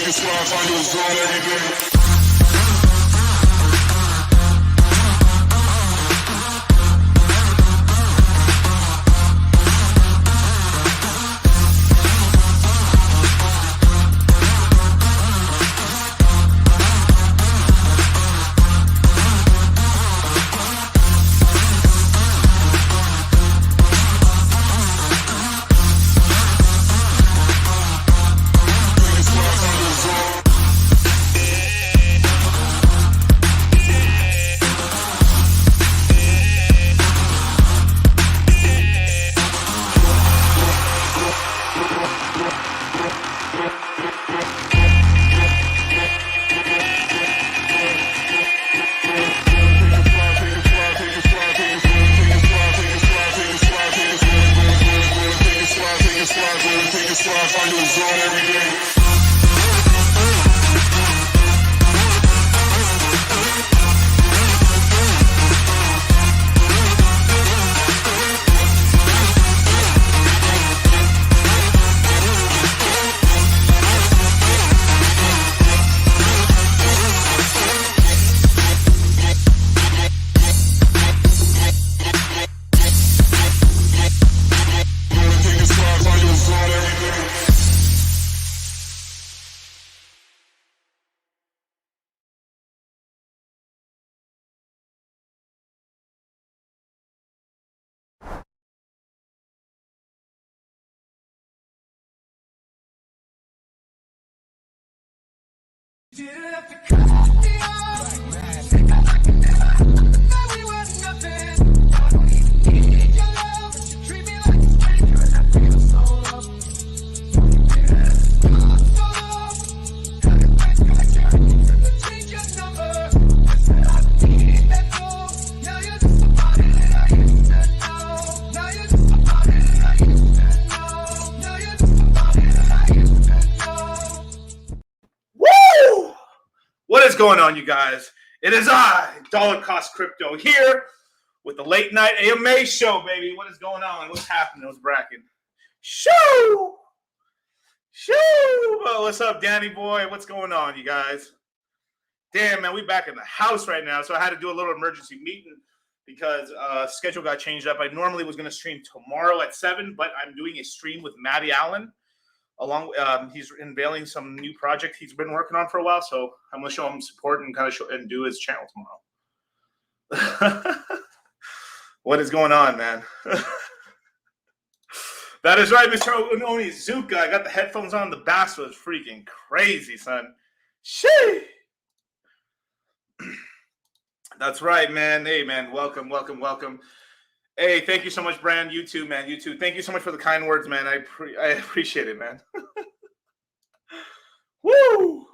a slide, find your zone every day. Find your zone every day. Didn't have to cut me off. Now we were nothing. I don't even need your love. You treat me like a stranger and I feel so low. So low. How did I got you? Change your number. I said I need that gold. Now you're just a body that I used to know. Now you're just a body that I used to know. Now you're just a body that I used to know. Woo! What is going on, you guys? It is I, Dollar Cost Crypto, here with the late night AMA show, baby. What is going on? What's happening? What's bracking? Shoo! Shoo! Oh, what's up, Danny boy? What's going on, you guys? Damn, man, we back in the house right now, so I had to do a little emergency meeting because schedule got changed up. I normally was going to stream tomorrow at 7, but I'm doing a stream with Matty Allen. He's unveiling some new project he's been working on for a while, so I'm gonna show him support and kind of do his channel tomorrow. What is going on, man? That is right, Mr. Ononi Zuka. I got the headphones on. The bass was freaking crazy, son. Shee! That's right, man. Hey, man, welcome. Hey, thank you so much, Brand. You too, man. You too. Thank you so much for the kind words, man. I appreciate it, man. Woo!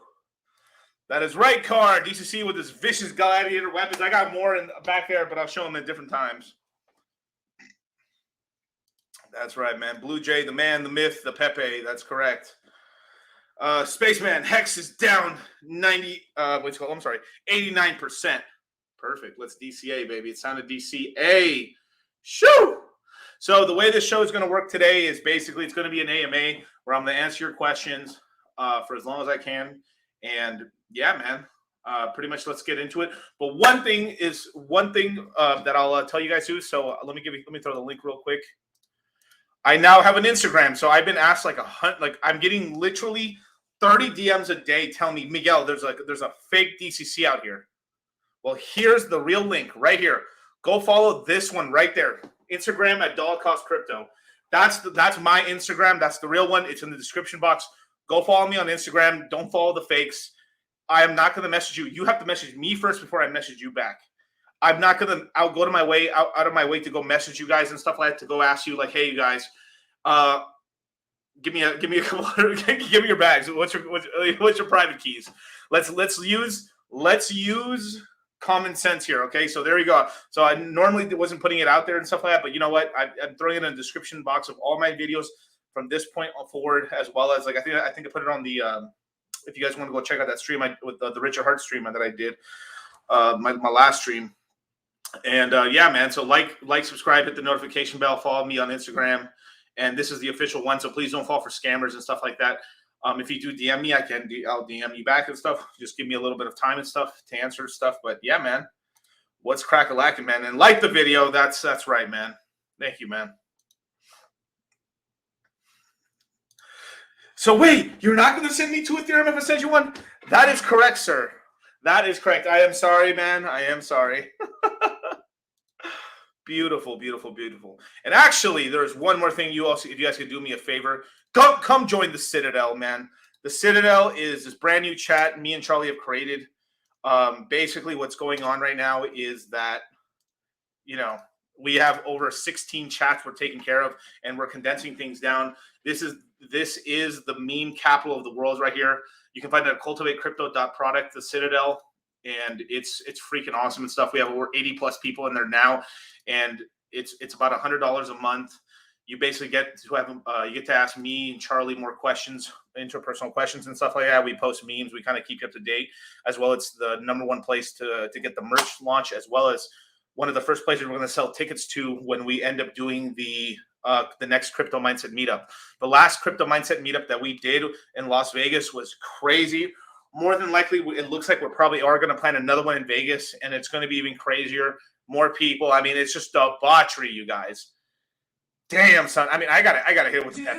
That is right, Car. DCC with his vicious gladiator weapons. I got more in back there, but I'll show them at different times. That's right, man. Blue Jay, the man, the myth, the Pepe. That's correct. Spaceman, Hex is down 89%. Perfect. Let's DCA, baby. It's time to DCA. Shoo! So the way this show is going to work today is basically it's going to be an AMA where I'm going to answer your questions for as long as I can. And yeah, man, pretty much let's get into it. But one thing that I'll tell you guys too. So let me throw the link real quick. I now have an Instagram. So I've been asked I'm getting literally 30 DMs a day telling me, Miguel, there's a fake DCC out here. Well, here's the real link right here. Go follow this one right there. Instagram at Dollar Cost Crypto. That's my Instagram. That's the real one. It's in the description box. Go follow me on Instagram. Don't follow the fakes. I am not going to message you. You have to message me first before I message you back. I'm not going to. I'll go out of my way to go message you guys and stuff like that to go ask you like, hey, you guys, give me a couple. Give me your bags. What's your private keys? Let's use common sense here, okay? So there you go. So I normally wasn't putting it out there and stuff like that, but you know what? I'm throwing it in the description box of all my videos from this point forward, as well as like I think I put it on the. If you guys want to go check out that stream with the Richard Hart stream that I did, my last stream, and yeah, man. So like, subscribe, hit the notification bell, follow me on Instagram, and this is the official one. So please don't fall for scammers and stuff like that. If you do DM me, I'll DM you back and stuff. Just give me a little bit of time and stuff to answer stuff. But yeah, man, what's crack-a-lackin', man? And like the video. That's right, man. Thank you, man. So wait, you're not going to send me to Ethereum if I send you one? That is correct, sir. That is correct. I am sorry, man. I am sorry. Beautiful, beautiful, beautiful. And actually, there's one more thing you also, if you guys could do me a favor, come join the Citadel, man. The Citadel is this brand new chat me and Charlie have created. Basically, what's going on right now is that, you know, we have over 16 chats we're taking care of, and we're condensing things down. This is the meme capital of the world right here. You can find it at cultivatecrypto.product, the Citadel, and it's freaking awesome and stuff. We have over 80 plus people in there now, and it's about $100 a month. You basically get to have you get to ask me and Charlie more questions, interpersonal questions and stuff like that. We post memes. We kind of keep you up to date, as well. It's the #1 place to get the merch launch, as well as one of the first places we're going to sell tickets to when we end up doing the next Crypto Mindset meetup. The last Crypto Mindset meetup that we did in Las Vegas was crazy. More than likely, it looks like we're probably going to plan another one in Vegas, and it's going to be even crazier. More people. I mean, it's just debauchery, you guys. Damn, son. I mean, I gotta hit it with that.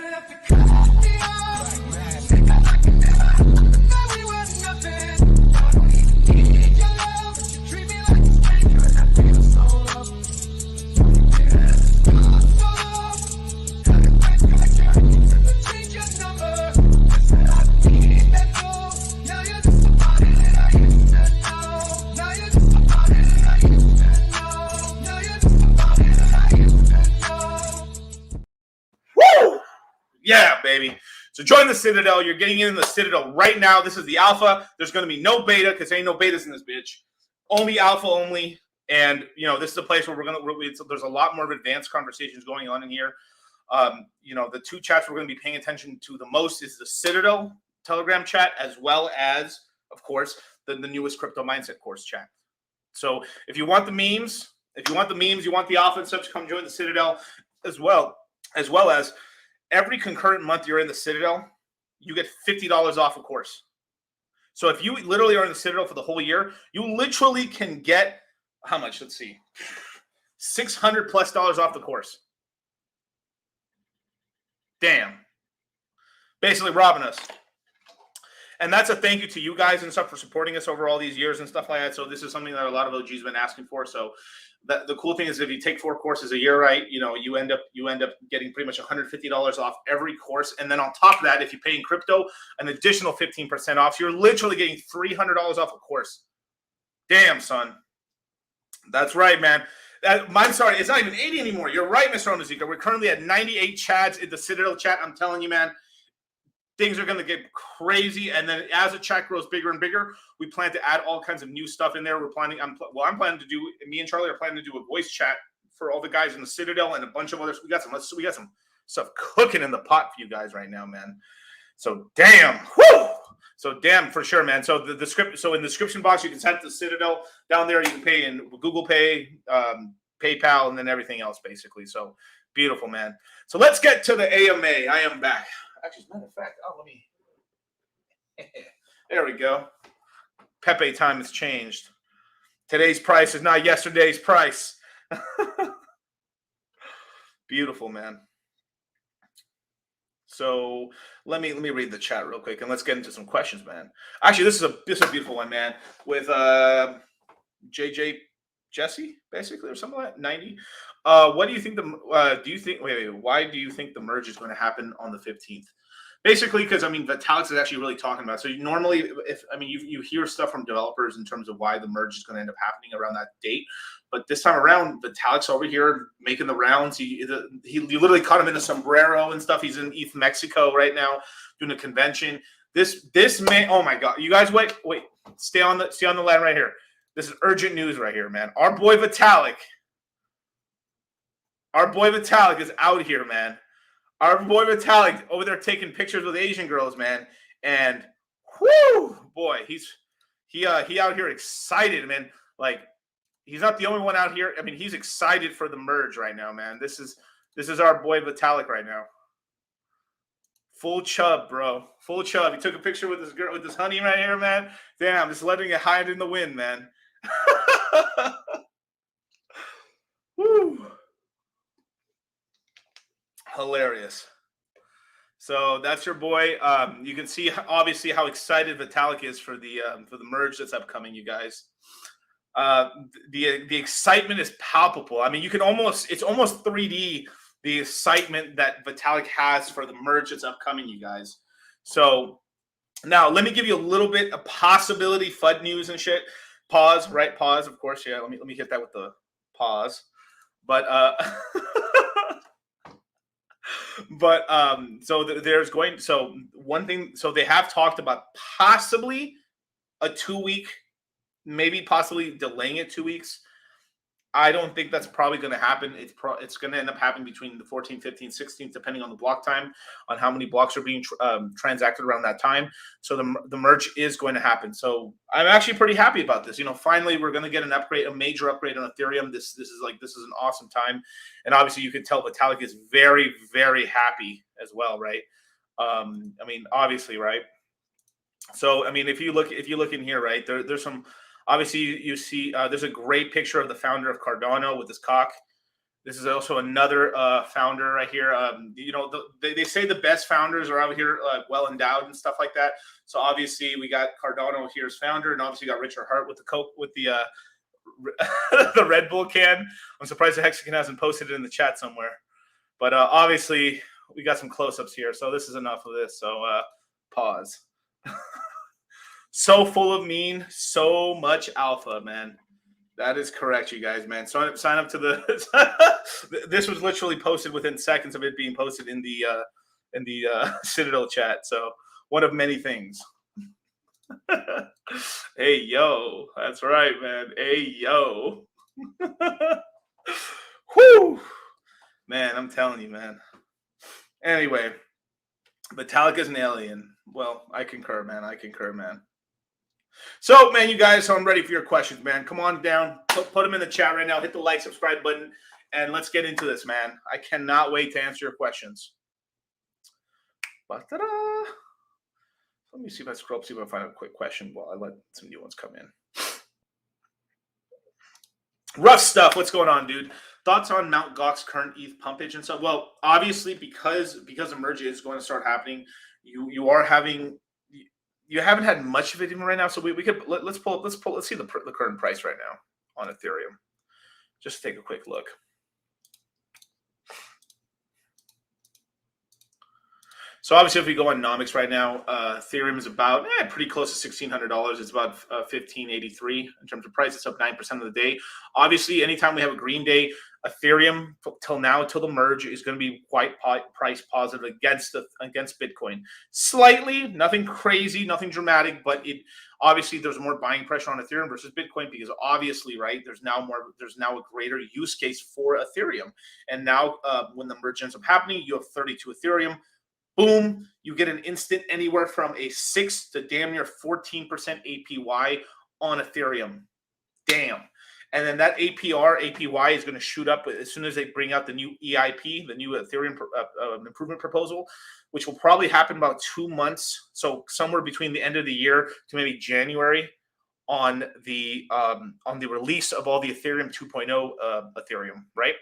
Yeah, baby. So join the Citadel. You're getting in the Citadel right now. This is the alpha. There's going to be no beta because there ain't no betas in this bitch. Only alpha only. And, you know, this is a place where there's a lot more advanced conversations going on in here. You know, the two chats we're going to be paying attention to the most is the Citadel Telegram chat, as well as, of course, the newest Crypto Mindset course chat. So if you want the memes, you want the alpha and stuff, come join the Citadel, as well as every concurrent month you're in the Citadel, you get $50 off a course. So if you literally are in the Citadel for the whole year, you literally can get, how much? Let's see, $600+ off the course. Damn. Basically robbing us. And that's a thank you to you guys and stuff for supporting us over all these years and stuff like that. So this is something that a lot of OGs have been asking for. So the cool thing is, if you take 4 courses a year, right, you know, you end up getting pretty much $150 off every course. And then on top of that, if you pay in crypto, an additional 15% off. So you're literally getting $300 off a course. Damn, son. That's right, man. I'm sorry, it's not even 80 anymore. You're right, Mr. Onazika. We're currently at 98 chads in the Citadel chat. I'm telling you, man, things are going to get crazy. And then as the chat grows bigger and bigger, we plan to add all kinds of new stuff in there. I'm planning to do, me and Charlie are planning to do a voice chat for all the guys in the Citadel and a bunch of others. We got some stuff cooking in the pot for you guys right now, man. So damn, whoo! So damn, for sure, man. So in the description box, you can send it to the Citadel. Down there, you can pay in Google Pay, PayPal, and then everything else, basically. So beautiful, man. So let's get to the AMA. I am back. Actually, as a matter of fact, let me. There we go. Pepe time has changed. Today's price is not yesterday's price. Beautiful, man. So let me read the chat real quick and let's get into some questions, man. Actually, this is a beautiful one, man. With JJ Jesse, basically, or something like that. 90. What do you think why do you think the merge is going to happen on the 15th? Basically, because I mean, Vitalik's is actually really talking about it. So normally, you hear stuff from developers in terms of why the merge is going to end up happening around that date, but this time around, Vitalik's over here making the rounds. You literally caught him in a sombrero and stuff. He's in ETH Mexico right now doing a convention. This man, oh my God, you guys wait, stay on the line right here. This is urgent news right here, man. Our boy Vitalik is out here, man. Our boy Vitalik over there taking pictures with Asian girls, man. And whoo, boy, he out here excited, man. Like, he's not the only one out here. I mean, he's excited for the merge right now, man. This is our boy Vitalik right now. Full chub, bro. Full chub. He took a picture with this girl, with this honey right here, man. Damn, just letting it hide in the wind, man. Woo. Hilarious. So that's your boy. You can see obviously how excited Vitalik is for the merge that's upcoming, you guys. The excitement is palpable. I mean, you can it's almost 3D, the excitement that Vitalik has for the merge that's upcoming, you guys. So now let me give you a little bit of possibility FUD news and shit. Pause, right? Pause, of course. Yeah, let me hit that with the pause. But there's going, so one thing, so they have talked about possibly a 2-week, maybe possibly delaying it 2 weeks. I don't think that's probably going to happen. It's going to end up happening between the 14th, 15th, 16th, depending on the block time, on how many blocks are being transacted around that time. So the merge is going to happen. So I'm actually pretty happy about this. You know, finally we're going to get an upgrade, a major upgrade on Ethereum. This is an awesome time, and obviously you can tell Vitalik is very, very happy as well, right? I mean, obviously, right? So I mean, if you look in here, right, there's some. Obviously, you see there's a great picture of the founder of Cardano with his cock. This is also another founder right here. You know, they say the best founders are out here well endowed and stuff like that. So obviously, we got Cardano here as founder, and obviously got Richard Hart with the Coke, with the the Red Bull can. I'm surprised the Hexagon hasn't posted it in the chat somewhere. But obviously, we got some close-ups here. So this is enough of this. So pause. So full of mean, so much alpha, man. That is correct, you guys, man. So sign up to the. This was literally posted within seconds of it being posted in the Citadel chat. So one of many things. Hey yo, that's right, man. Hey yo. Whoo, man. I'm telling you, man. Anyway, Vitalik is an alien. Well, I concur, man. So, man, you guys, so I'm ready for your questions, man. Come on down, put them in the chat right now. Hit the like, subscribe button, and let's get into this, man. I cannot wait to answer your questions. Ba-da-da. Let me see if I scroll up, see if I can find a quick question while I let some new ones come in. Rough stuff. What's going on, dude? Thoughts on Mt. Gox's current ETH pumpage and stuff? Well, obviously, because the merge is going to start happening, you haven't had much of it even right now. So we could let's see the current price right now on Ethereum. Just take a quick look. So obviously, if we go on Nomics right now, Ethereum is about pretty close to $1,600. It's about $1,583 in terms of price. It's up 9% of the day. Obviously, anytime we have a green day, Ethereum till the merge is going to be quite price positive against Bitcoin. Slightly, nothing crazy, nothing dramatic, but obviously there's more buying pressure on Ethereum versus Bitcoin because obviously, right, there's now a greater use case for Ethereum. And now when the merge ends up happening, you have 32 Ethereum. Boom, you get an instant anywhere from a 6 to damn near 14% APY on Ethereum. Damn. And then that APY is going to shoot up as soon as they bring out the new EIP, the new Ethereum improvement proposal, which will probably happen about 2 months. So somewhere between the end of the year to maybe January on the release of all the Ethereum 2.0 Ethereum, right?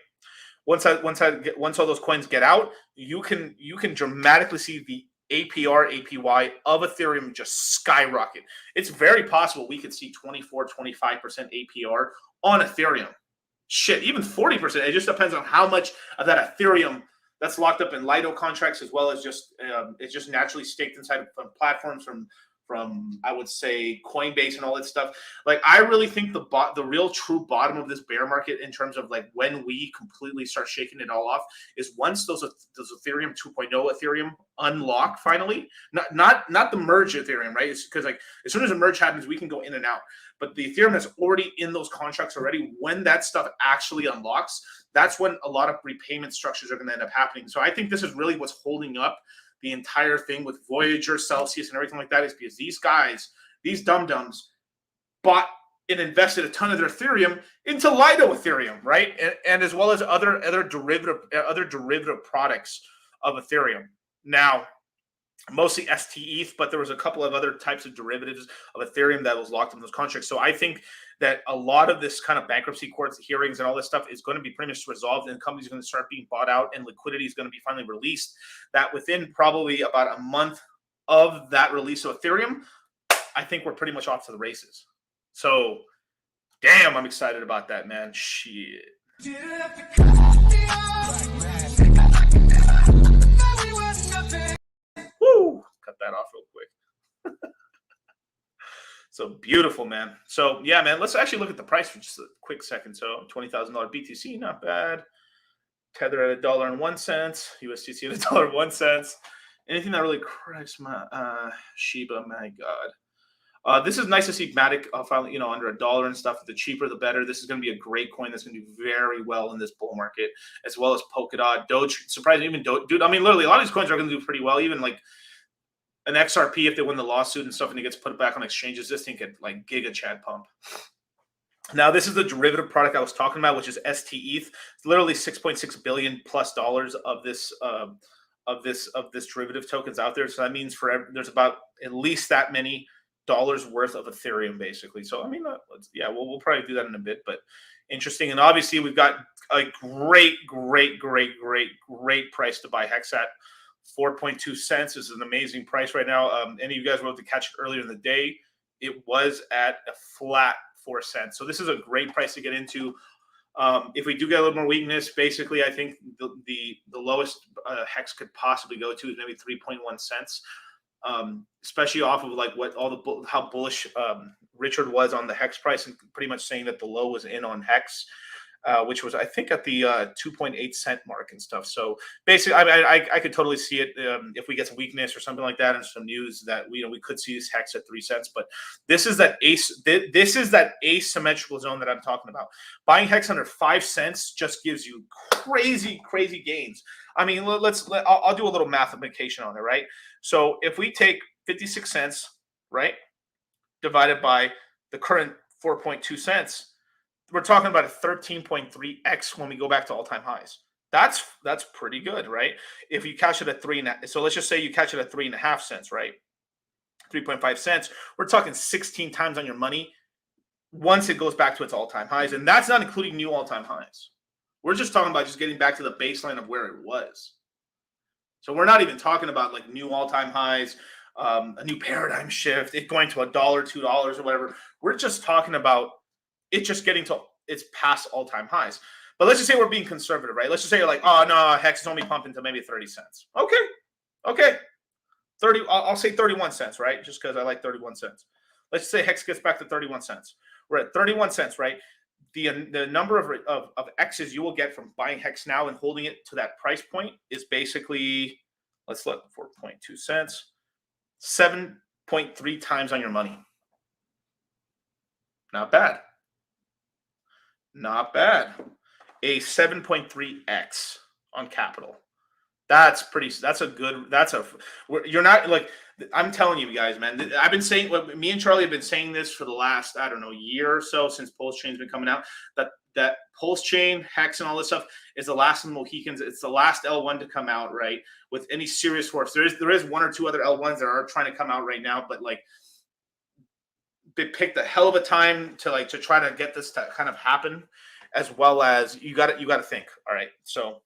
Once all those coins get out, you can dramatically see the APY of Ethereum just skyrocket. It's very possible we could see 24, 25% APR on Ethereum. Shit, even 40%. It just depends on how much of that Ethereum that's locked up in Lido contracts, as well as just it's just naturally staked inside of platforms from I would say Coinbase and all that stuff. Like, I really think the real true bottom of this bear market in terms of like when we completely start shaking it all off is once those Ethereum 2.0 Ethereum unlock finally. Not the merge Ethereum, right? It's because like as soon as a merge happens, we can go in and out. But the Ethereum that's already in those contracts already, when that stuff actually unlocks, that's when a lot of repayment structures are going to end up happening. So I think this is really what's holding up the entire thing with Voyager, Celsius, and everything like that is because these guys, these dum-dums, bought and invested a ton of their Ethereum into Lido Ethereum, right? And as well as other derivative products of Ethereum. Now, mostly STETH, but there was a couple of other types of derivatives of Ethereum that was locked in those contracts. So I think that a lot of this kind of bankruptcy courts hearings and all this stuff is going to be pretty much resolved, and companies are going to start being bought out, and liquidity is going to be finally released. That within probably about a month of that release of Ethereum, I think we're pretty much off to the races. So, damn, I'm excited about that, man. Shit. Didn't have to cut me off. Like we were nothing. Woo! Cut that off real quick. So beautiful, man. So yeah, man, let's actually look at the price for just a quick second. So $20,000 BTC, not bad. Tether at $1.01. USDC at $1.01. Anything that really cracks my Shiba, my God. This is nice to see Matic finally, under $1 and stuff. The cheaper, the better. This is going to be a great coin that's going to do very well in this bull market, as well as Polkadot, Doge. Surprisingly, even Doge, dude. I mean, literally, a lot of these coins are going to do pretty well. Even like an XRP, if they win the lawsuit and stuff, and it gets put back on exchanges, this thing could like giga Chad pump. Now, this is the derivative product I was talking about, which is STETH. It's literally $6.6 billion plus of this derivative tokens out there. So that means there's about at least that many dollars worth of Ethereum, basically. So I mean, we'll probably do that in a bit, but interesting. And obviously, we've got a great price to buy Hex at. 4.2 cents is an amazing price right now. Any of you guys were able to catch it earlier in the day? It was at a flat 4 cents. So this is a great price to get into. If we do get a little more weakness, basically, I think the lowest Hex could possibly go to is maybe 3.1 cents. Especially off of like how bullish Richard was on the Hex price, and pretty much saying that the low was in on Hex. Which was, I think, at the 2.8 cent mark and stuff. So basically, I could totally see it if we get some weakness or something like that, and some news that we could see this Hex at 3 cents. But this is that asymmetrical zone that I'm talking about. Buying Hex under 5 cents just gives you crazy gains. I mean, I'll do a little mathematization on it, right? So if we take 56 cents, right, divided by the current 4.2 cents. We're talking about a 13.3x when we go back to all-time highs. That's pretty good, right? If you catch it at so let's just say you catch it at 3.5 cents, right? 3.5 cents. We're talking 16 times on your money once it goes back to its all-time highs, and that's not including new all-time highs. We're just talking about just getting back to the baseline of where it was. So we're not even talking about like new all-time highs, a new paradigm shift, it going to $1, $2, or whatever. We're just talking about it's just getting to its past all-time highs. But let's just say we're being conservative, right? Let's just say you're like, oh, no, Hex is only pumping to maybe 30 cents. Okay. 30. I'll say 31 cents, right? Just because I like 31 cents. Let's just say Hex gets back to 31 cents. We're at 31 cents, right? The number of X's you will get from buying Hex now and holding it to that price point is basically, let's look, 4.2 cents, 7.3 times on your money. Not bad. Not bad. A 7.3x on capital. You're not like, I'm telling you guys, man, I've been saying, me and Charlie have been saying this for the last, I don't know, year or so, since Pulse Chain's been coming out, that Pulse Chain, Hex, and all this stuff is the last of the Mohicans. It's the last L1 to come out, right? With any serious force. There is one or two other L1s that are trying to come out right now, but like, they picked a hell of a time to try to get this to kind of happen, as well as you got to think. All right, so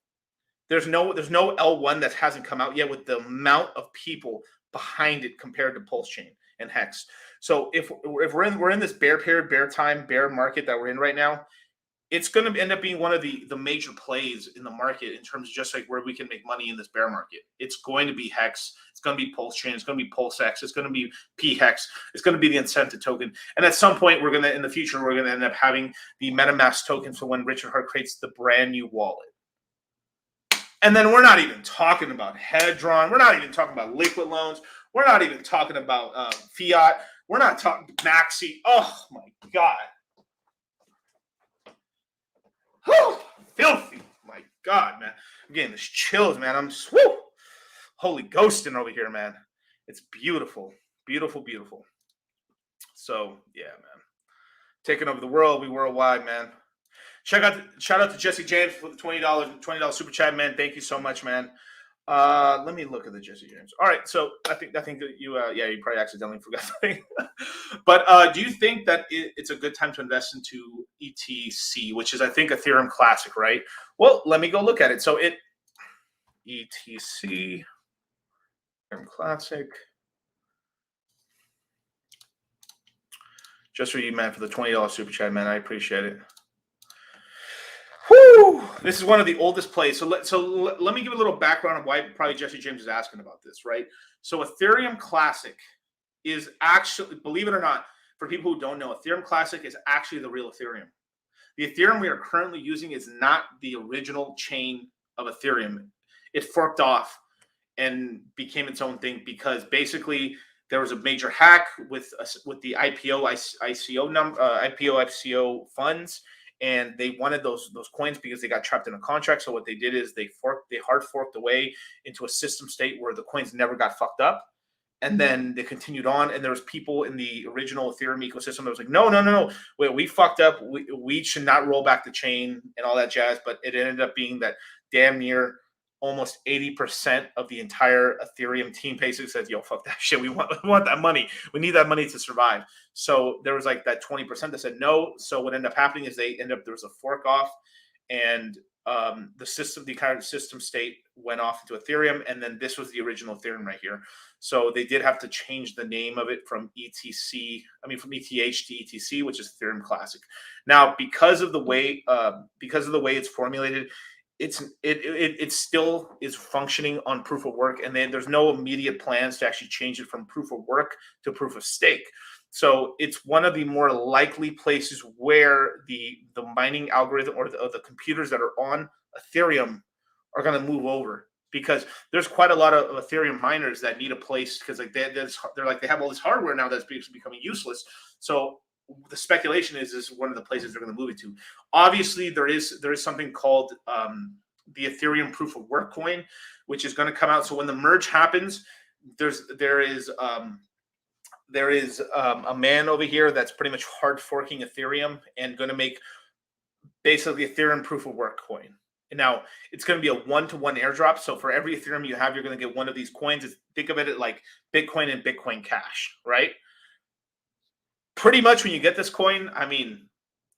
there's no L1 that hasn't come out yet with the amount of people behind it compared to Pulse Chain and Hex. So if we're in this bear period, bear market that we're in right now, it's going to end up being one of the major plays in the market in terms of just like where we can make money in this bear market. It's going to be Hex. It's going to be Pulse Chain. It's going to be Pulse X. It's going to be P-Hex. It's going to be the incentive token. And at some point, in the future, we're going to end up having the MetaMask token for when Richard Hart creates the brand new wallet. And then we're not even talking about Hedron. We're not even talking about liquid loans. We're not even talking about fiat. We're not talking Maxi. Oh, my God. Whew, filthy. My God, man. I'm getting this chills, man. I'm just, whoo, holy ghosting over here, man. It's beautiful. Beautiful. So, yeah, man. Taking over the world. We worldwide, man. Shout out to Jesse James for the $20 super chat, man. Thank you so much, man. Let me look at the Jesse James. All right, so I think that you you probably accidentally forgot something. But do you think that it's a good time to invest into ETC, which is I think Ethereum Classic, right? Well, let me go look at it. So ETC Ethereum Classic. Just for you, man, for the $20 super chat, man. I appreciate it. Whew! This is one of the oldest plays. So let me give a little background of why probably Jesse James is asking about this, right? So Ethereum Classic is actually, believe it or not, for people who don't know, Ethereum Classic is actually the real Ethereum. The Ethereum we are currently using is not the original chain of Ethereum. It forked off and became its own thing because basically there was a major hack with the IPO funds, and they wanted those coins because they got trapped in a contract. So what they did is they hard forked away into a system state where the coins never got fucked up. And then they continued on, and there was people in the original Ethereum ecosystem that was like, no, wait, we fucked up. We should not roll back the chain and all that jazz. But it ended up being that damn near almost 80% of the entire Ethereum team basically said, yo, fuck that shit. We want that money. We need that money to survive. So there was like that 20% that said no. So what ended up happening is there was a fork off, and the current system state went off into Ethereum, and then this was the original Ethereum right here. So they did have to change the name of it from ETH to ETC, which is Ethereum Classic. Now, because of the way it's formulated, it still is functioning on proof of work, and then there's no immediate plans to actually change it from proof of work to proof of stake. So it's one of the more likely places where the mining algorithm or the computers that are on Ethereum are going to move over, because there's quite a lot of Ethereum miners that need a place, because like they have all this hardware now that's becoming useless. So the speculation is one of the places they're going to move it to. Obviously, there is something called the Ethereum proof of work coin, which is going to come out. So when the merge happens, there is a man over here that's pretty much hard forking Ethereum and going to make basically Ethereum proof of work coin. And now it's going to be a 1-to-1 airdrop. So for every Ethereum you have, you're going to get one of these coins. Think of it like Bitcoin and Bitcoin Cash, right? Pretty much when you get this coin, I mean,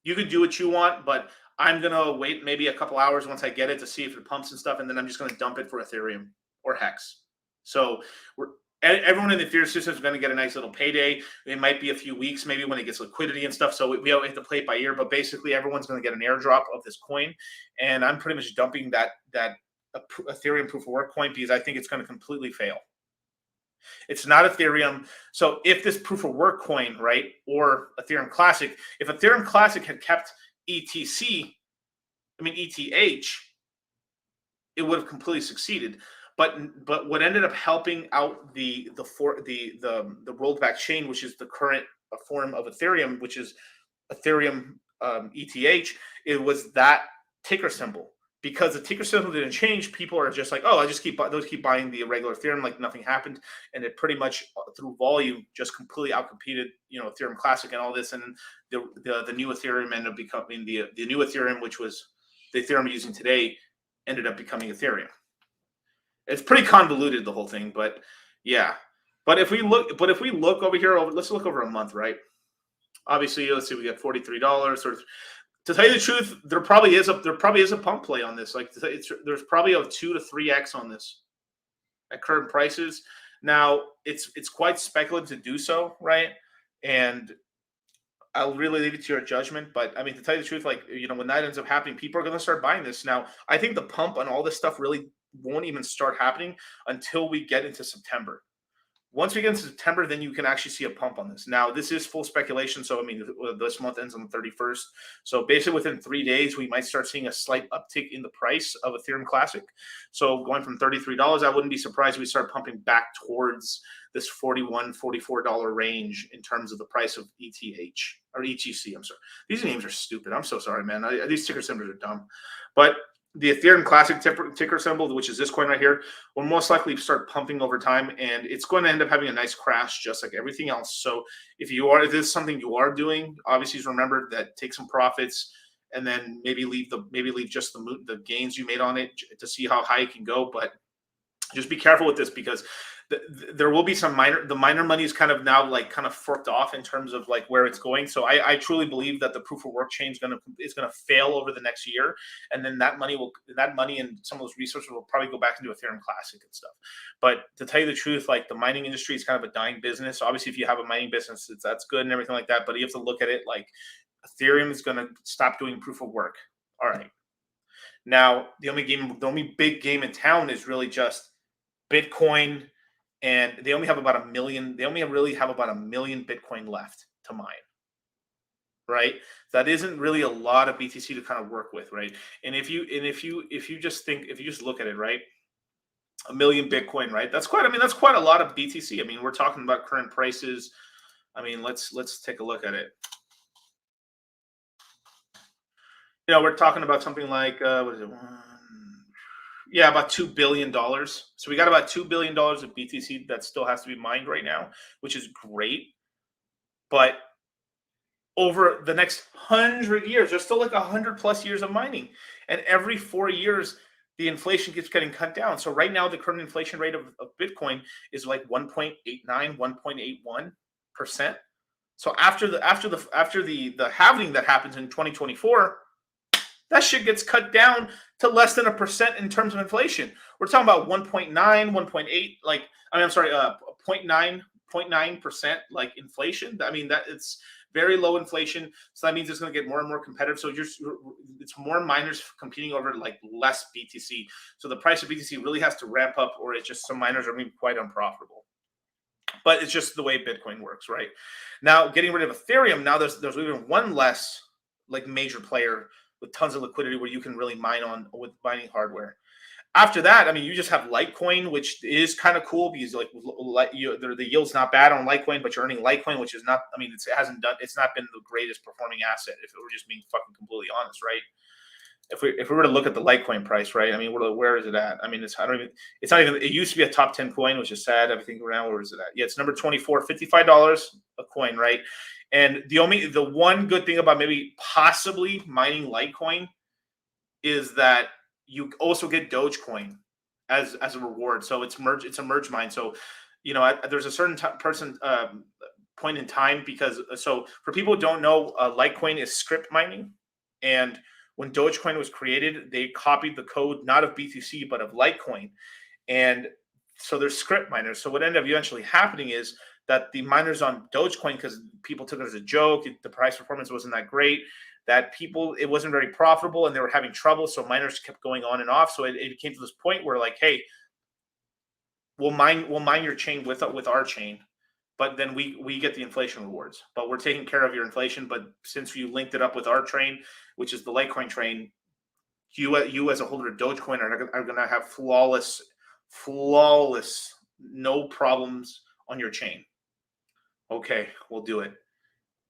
you can do what you want, but I'm going to wait maybe a couple hours once I get it to see if it pumps and stuff. And then I'm just going to dump it for Ethereum or Hex. So everyone in the Ethereum system is going to get a nice little payday. It might be a few weeks, maybe when it gets liquidity and stuff. So we have to play it by ear. But basically, everyone's going to get an airdrop of this coin. And I'm pretty much dumping that Ethereum proof of work coin because I think it's going to completely fail. It's not Ethereum. So if this proof of work coin, right, or Ethereum Classic, if Ethereum Classic had kept ETH, it would have completely succeeded. But what ended up helping out the rolled back chain, which is the current form of Ethereum, which is Ethereum ETH, it was that ticker symbol. Because the ticker symbol didn't change, people are just like, oh, I just keep buying the regular Ethereum like nothing happened, and it pretty much through volume just completely outcompeted Ethereum Classic and all this, and the new Ethereum ended up becoming the new Ethereum, which was the Ethereum we're using today, ended up becoming Ethereum. It's pretty convoluted, the whole thing, but yeah. But if we look over here, let's look over a month, right? Obviously, let's see, we got $43. Sort of. To tell you the truth, there probably is a pump play on this. Like there's probably a 2 to 3x on this at current prices. Now it's quite speculative to do so, right? And I'll really leave it to your judgment. But I mean, to tell you the truth, like when that ends up happening, people are going to start buying this. Now I think the pump on all this stuff really won't even start happening until we get into September. Once we get into September, then you can actually see a pump on this. Now, this is full speculation. So, I mean, this month ends on the 31st. So, basically, within 3 days, we might start seeing a slight uptick in the price of Ethereum Classic. So, going from $33, I wouldn't be surprised if we start pumping back towards this $41, $44 range in terms of the price of ETH or ETC. I'm sorry. These names are stupid. I'm so sorry, man. These ticker symbols are dumb. But the Ethereum Classic ticker symbol, which is this coin right here, will most likely start pumping over time, and it's going to end up having a nice crash just like everything else. So if this is something you are doing, obviously remember that take some profits and then maybe leave just the gains you made on it to see how high it can go. But Just be careful with this because there will be some the minor money is kind of now like kind of forked off in terms of like where it's going. So I truly believe that the proof of work chain is gonna fail over the next year, and then that money and some of those resources will probably go back into Ethereum Classic and stuff. But to tell you the truth, like the mining industry is kind of a dying business. Obviously, if you have a mining business, that's good and everything like that. But you have to look at it like Ethereum is gonna stop doing proof of work. All right. Now the only big game in town is really just Bitcoin, and they only have about 1 million. They only really have about 1 million Bitcoin left to mine, right? That isn't really a lot of BTC to kind of work with, right? And if you just look at it, right, 1 million Bitcoin, right? That's quite a lot of BTC. I mean, we're talking about current prices. I mean, let's take a look at it. You know, we're talking about something like what is it? Yeah, about $2 billion. So we got about $2 billion of BTC that still has to be mined right now, which is great. But over the next 100 years, there's still like 100+ years of mining. And every 4 years, the inflation keeps getting cut down. So right now, the current inflation rate of Bitcoin is like 1.89, 1.81%. So after the halving that happens in 2024, that shit gets cut down to less than 1% in terms of inflation. We're talking about 1.9, 1.8, like, I mean, I'm sorry, 0.9% like inflation. I mean, that it's very low inflation. So that means it's going to get more and more competitive. So it's more miners competing over like less BTC. So the price of BTC really has to ramp up, or it's just some miners are being quite unprofitable. But it's just the way Bitcoin works, right? Now, getting rid of Ethereum, now there's even one less like major player with tons of liquidity where you can really mine on with mining hardware. After that, I mean, you just have Litecoin, which is kind of cool because the yield's not bad on Litecoin, but you're earning Litecoin, which is not. I mean, it's not been the greatest performing asset. If we're just being fucking completely honest, right? If we were to look at the Litecoin price, right? I mean, where is it at? I mean, it's not even. It used to be a top 10 coin, which is sad. Everything around, where is it at? Yeah, it's number 24, $55 a coin, right? And the one good thing about maybe possibly mining Litecoin is that you also get Dogecoin as a reward. So it's a merge mine. So, you know, there's a certain point in time because so for people who don't know, Litecoin is script mining, and when Dogecoin was created, they copied the code not of BTC but of Litecoin, and so they're script miners. So what ended up eventually happening is that the miners on Dogecoin, because people took it as a joke, the price performance wasn't that great, that it wasn't very profitable and they were having trouble. So miners kept going on and off. So it came to this point where like, hey, we'll mine your chain with our chain, but then we get the inflation rewards. But we're taking care of your inflation. But since you linked it up with our train, which is the Litecoin train, you as a holder of Dogecoin are going to have flawless, no problems on your chain. Okay, we'll do it.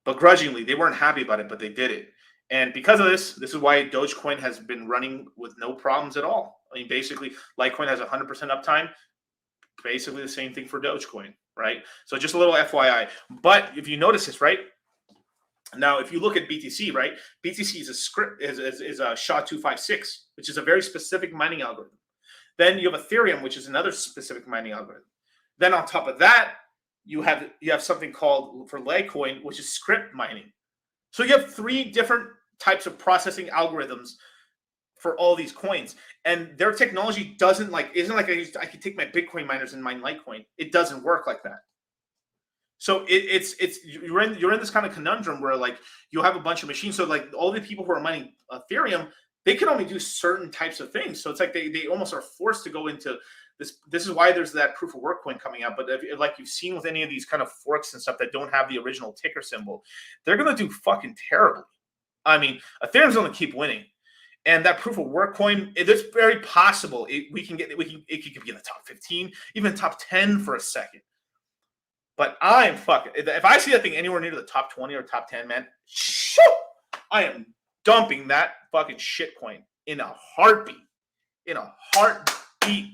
Begrudgingly, they weren't happy about it, but they did it. And because of this is why Dogecoin has been running with no problems at all. I mean, basically, Litecoin has 100% uptime. Basically the same thing for Dogecoin, right? So just a little FYI. But if you notice this, right? Now, if you look at BTC, right? BTC is a script, is a SHA-256, which is a very specific mining algorithm. Then you have Ethereum, which is another specific mining algorithm. Then on top of that, you have something called for Litecoin, which is script mining. So you have 3 different types of processing algorithms for all these coins, and their technology isn't like I could take my Bitcoin miners and mine Litecoin. It doesn't work like that. So you're in this kind of conundrum where like you have a bunch of machines. So like all the people who are mining Ethereum, they can only do certain types of things. So it's like they almost are forced to go into this. This is why there's that proof of work coin coming out. But like you've seen with any of these kind of forks and stuff that don't have the original ticker symbol, they're going to do fucking terribly. I mean, Ethereum's going to keep winning. And that proof of work coin, it's very possible it could be in the top 15, even top 10 for a second. But I'm fucking, if I see that thing anywhere near the top 20 or top 10, man, shoot, I am dumping that fucking shit coin in a heartbeat. In a heartbeat.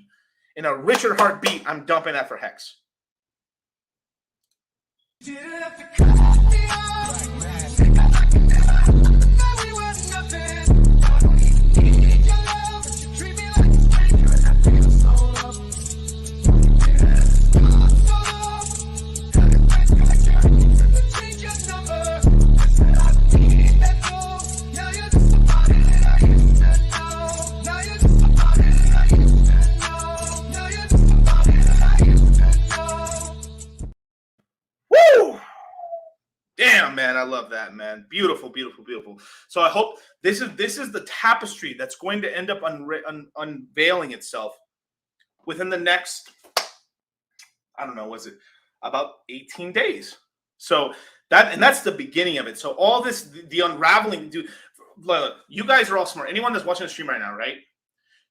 In a Richard heartbeat, I'm dumping that for Hex. love that, man. Beautiful, beautiful, beautiful. So I hope this is the tapestry that's going to end up unveiling itself within the next, I don't know, was it about 18 days? So that's the beginning of it. So all this, the unraveling, dude. Look, you guys are all smart. Anyone that's watching the stream right now, right?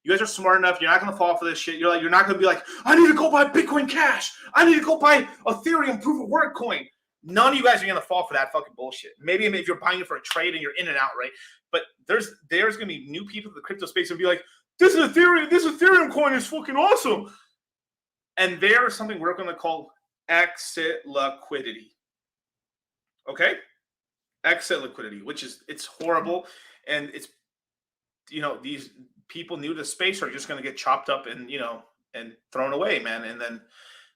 You guys are smart enough. You're not going to fall for this shit. You're not going to be like, I need to go buy Bitcoin Cash. I need to go buy Ethereum proof of work coin. None of you guys are going to fall for that fucking bullshit. Maybe if you're buying it for a trade and you're in and out, right? But there's going to be new people in the crypto space and be like, this Ethereum coin is fucking awesome. And there is something we're going to call exit liquidity. Okay? Exit liquidity, which is, it's horrible. And it's, these people new to space are just going to get chopped up and, and thrown away, man. And then,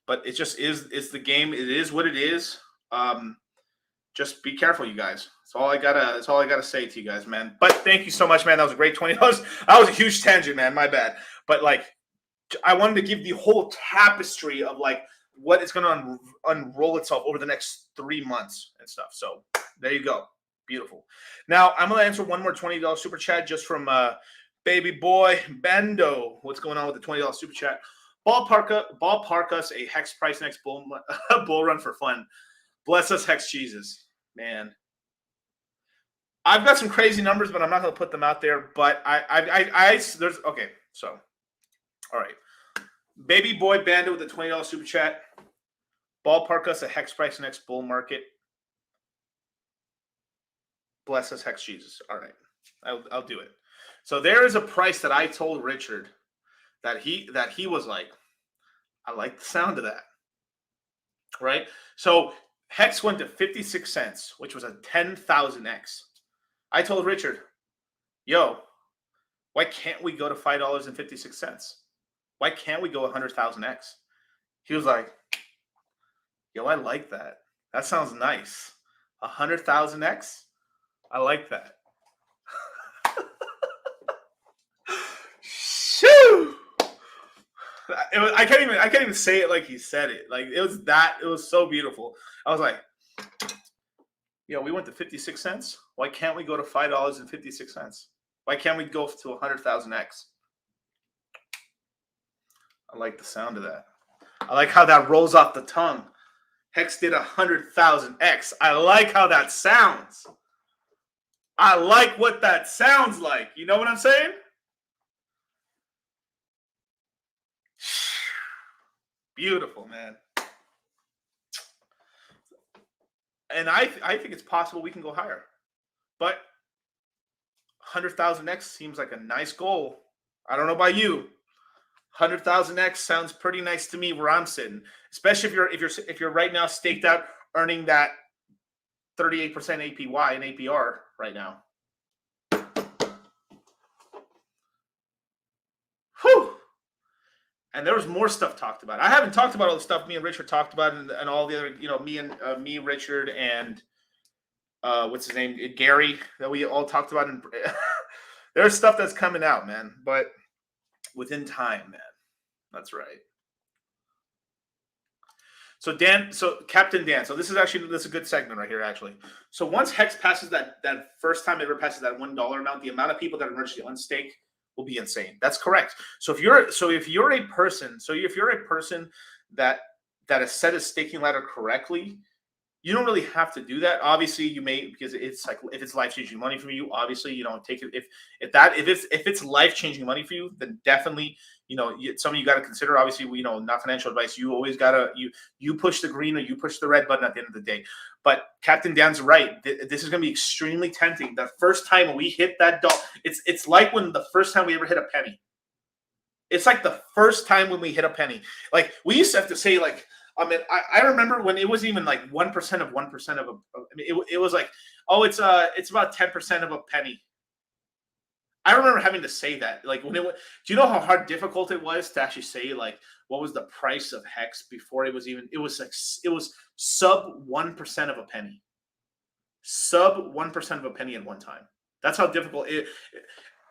but it just is, it's the game. It is what it is. Just be careful, you guys. That's all I gotta say to you guys, man. But thank you so much, man. That was a great $20. That was a huge tangent, man. My bad. But like, I wanted to give the whole tapestry of like what is going to unroll itself over the next 3 months and stuff. So there you go. Beautiful. Now I'm going to answer one more $20 super chat just from baby boy Bendo. What's going on with the $20 super chat? Ballpark us a hex price next bull run for fun. Bless us, Hex Jesus. Man. I've got some crazy numbers, but I'm not going to put them out there. But there's okay. So, all right. Baby boy Bandit with the $20 super chat. Ballpark us a hex price next bull market. Bless us, Hex Jesus. All right. I'll do it. So there is a price that I told Richard that he was like, I like the sound of that. Right? So Hex went to 56 cents, which was a 10,000x. I told Richard, yo, why can't we go to $5.56? Why can't we go 100,000x? He was like, yo, I like that. That sounds nice. 100,000x? I like that. Shoo! I can't even say it like he said it. Like it was so beautiful. I was like, yo, we went to 56 cents. Why can't we go to $5.56? Why can't we go to 100,000x? I like the sound of that. I like how that rolls off the tongue. Hex did 100,000x. I like how that sounds. I like what that sounds like. You know what I'm saying? Beautiful, man. And I think it's possible we can go higher. But 100,000x seems like a nice goal. I don't know about you. 100,000x sounds pretty nice to me where I'm sitting, especially if you're right now staked out earning that 38% APY and APR right now. Whew. And there was more stuff talked about. I haven't talked about all the stuff me and Richard talked about, and all the other, me, Richard, and what's his name, Gary, that we all talked about. And there's stuff that's coming out, man. But within time, man. That's right. So Captain Dan. So this is a good segment right here, actually. So once Hex passes that first time it ever passes that $1 amount, the amount of people that are emergency unstake will be insane. That's correct. So if you're a person that has set a staking ladder correctly, you don't really have to do that. Obviously, you may, because it's like if it's life-changing money for you, obviously you don't take it. If it's life-changing money for you, then definitely something you got to consider. Obviously, not financial advice. You always gotta you push the green or you push the red button at the end of the day. But Captain Dan's right. This is going to be extremely tempting. The first time we hit that dollar, it's like when the first time we ever hit a penny. It's like the first time when we hit a penny. Like we used to have to say like. I mean, I remember when it was even like 1% of 1% of it was like, oh, it's about 10% of a penny. I remember having to say that, like when do you know how difficult it was to actually say like what was the price of Hex before it was sub 1% of a penny, sub 1% of a penny at one time. That's how difficult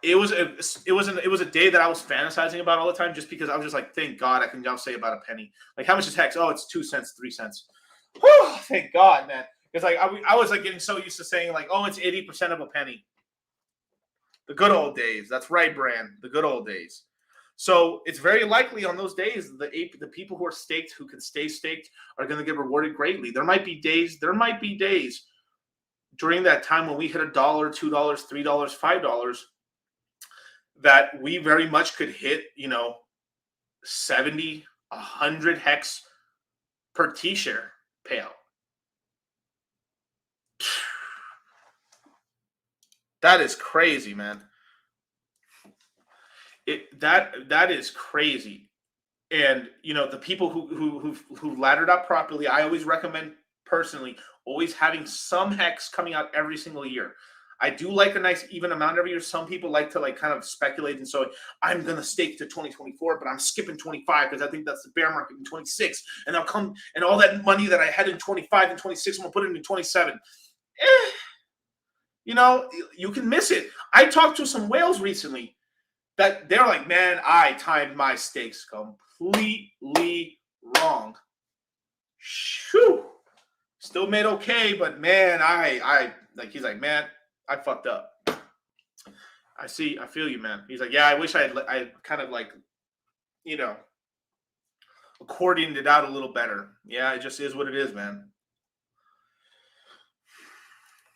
it was a day that I was fantasizing about all the time, just because I was just like, thank God I can now say about a penny. Like, how much is Hex? Oh, it's 2 cents, 3 cents. Whew, thank God, man. It's like I was like getting so used to saying like, oh, it's 80% of a penny. The good old days. That's right, Brand. The good old days. So it's very likely on those days the people who are staked, who can stay staked, are going to get rewarded greatly. There might be days during that time when we hit $1, $2, $3, $5 that we very much could hit, 70, 100 hex per T-share payout. That is crazy, man. That is crazy. And the people who laddered up properly, I always recommend personally always having some hex coming out every single year. I do like a nice even amount every year. Some people like to kind of speculate, and so I'm gonna stake to 2024, but I'm skipping 25 because I think that's the bear market in 26, and I'll come and all that money that I had in 25 and 26, I'm gonna put it in 27. You can miss it. I talked to some whales recently that they're like, man, I timed my stakes completely wrong. Shoo. Still made okay, but man, I he's like, man, I fucked up. I feel you, man. He's like, yeah, I wish I kind of accordioned it out a little better. Yeah, it just is what it is, man.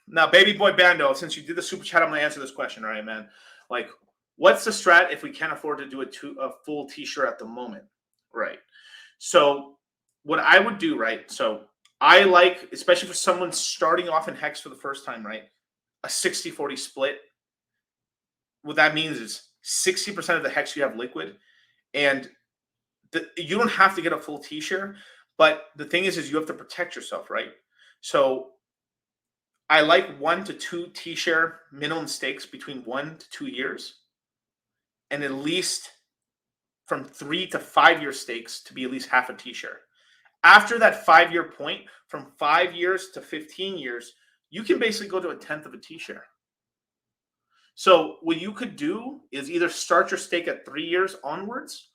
Now, Baby Boy Bando, since you did the super chat, I'm gonna answer this question, all right, man? Like, what's the strat if we can't afford to do a full T-shirt at the moment? Right. So what I would do, right? So I like, especially for someone starting off in Hex for the first time, right? A 60-40 split. What that means is 60% of the Hex you have liquid. And you don't have to get a full T-share. But the thing is you have to protect yourself, right? So I like 1 to 2 T-share minimum stakes between 1 to 2 years. And at least from 3 to 5 year stakes to be at least half a T-share. After that 5-year point, from 5 years to 15 years, you can basically go to a 1/10 of a T-share. So what you could do is either start your stake at 3 years onwards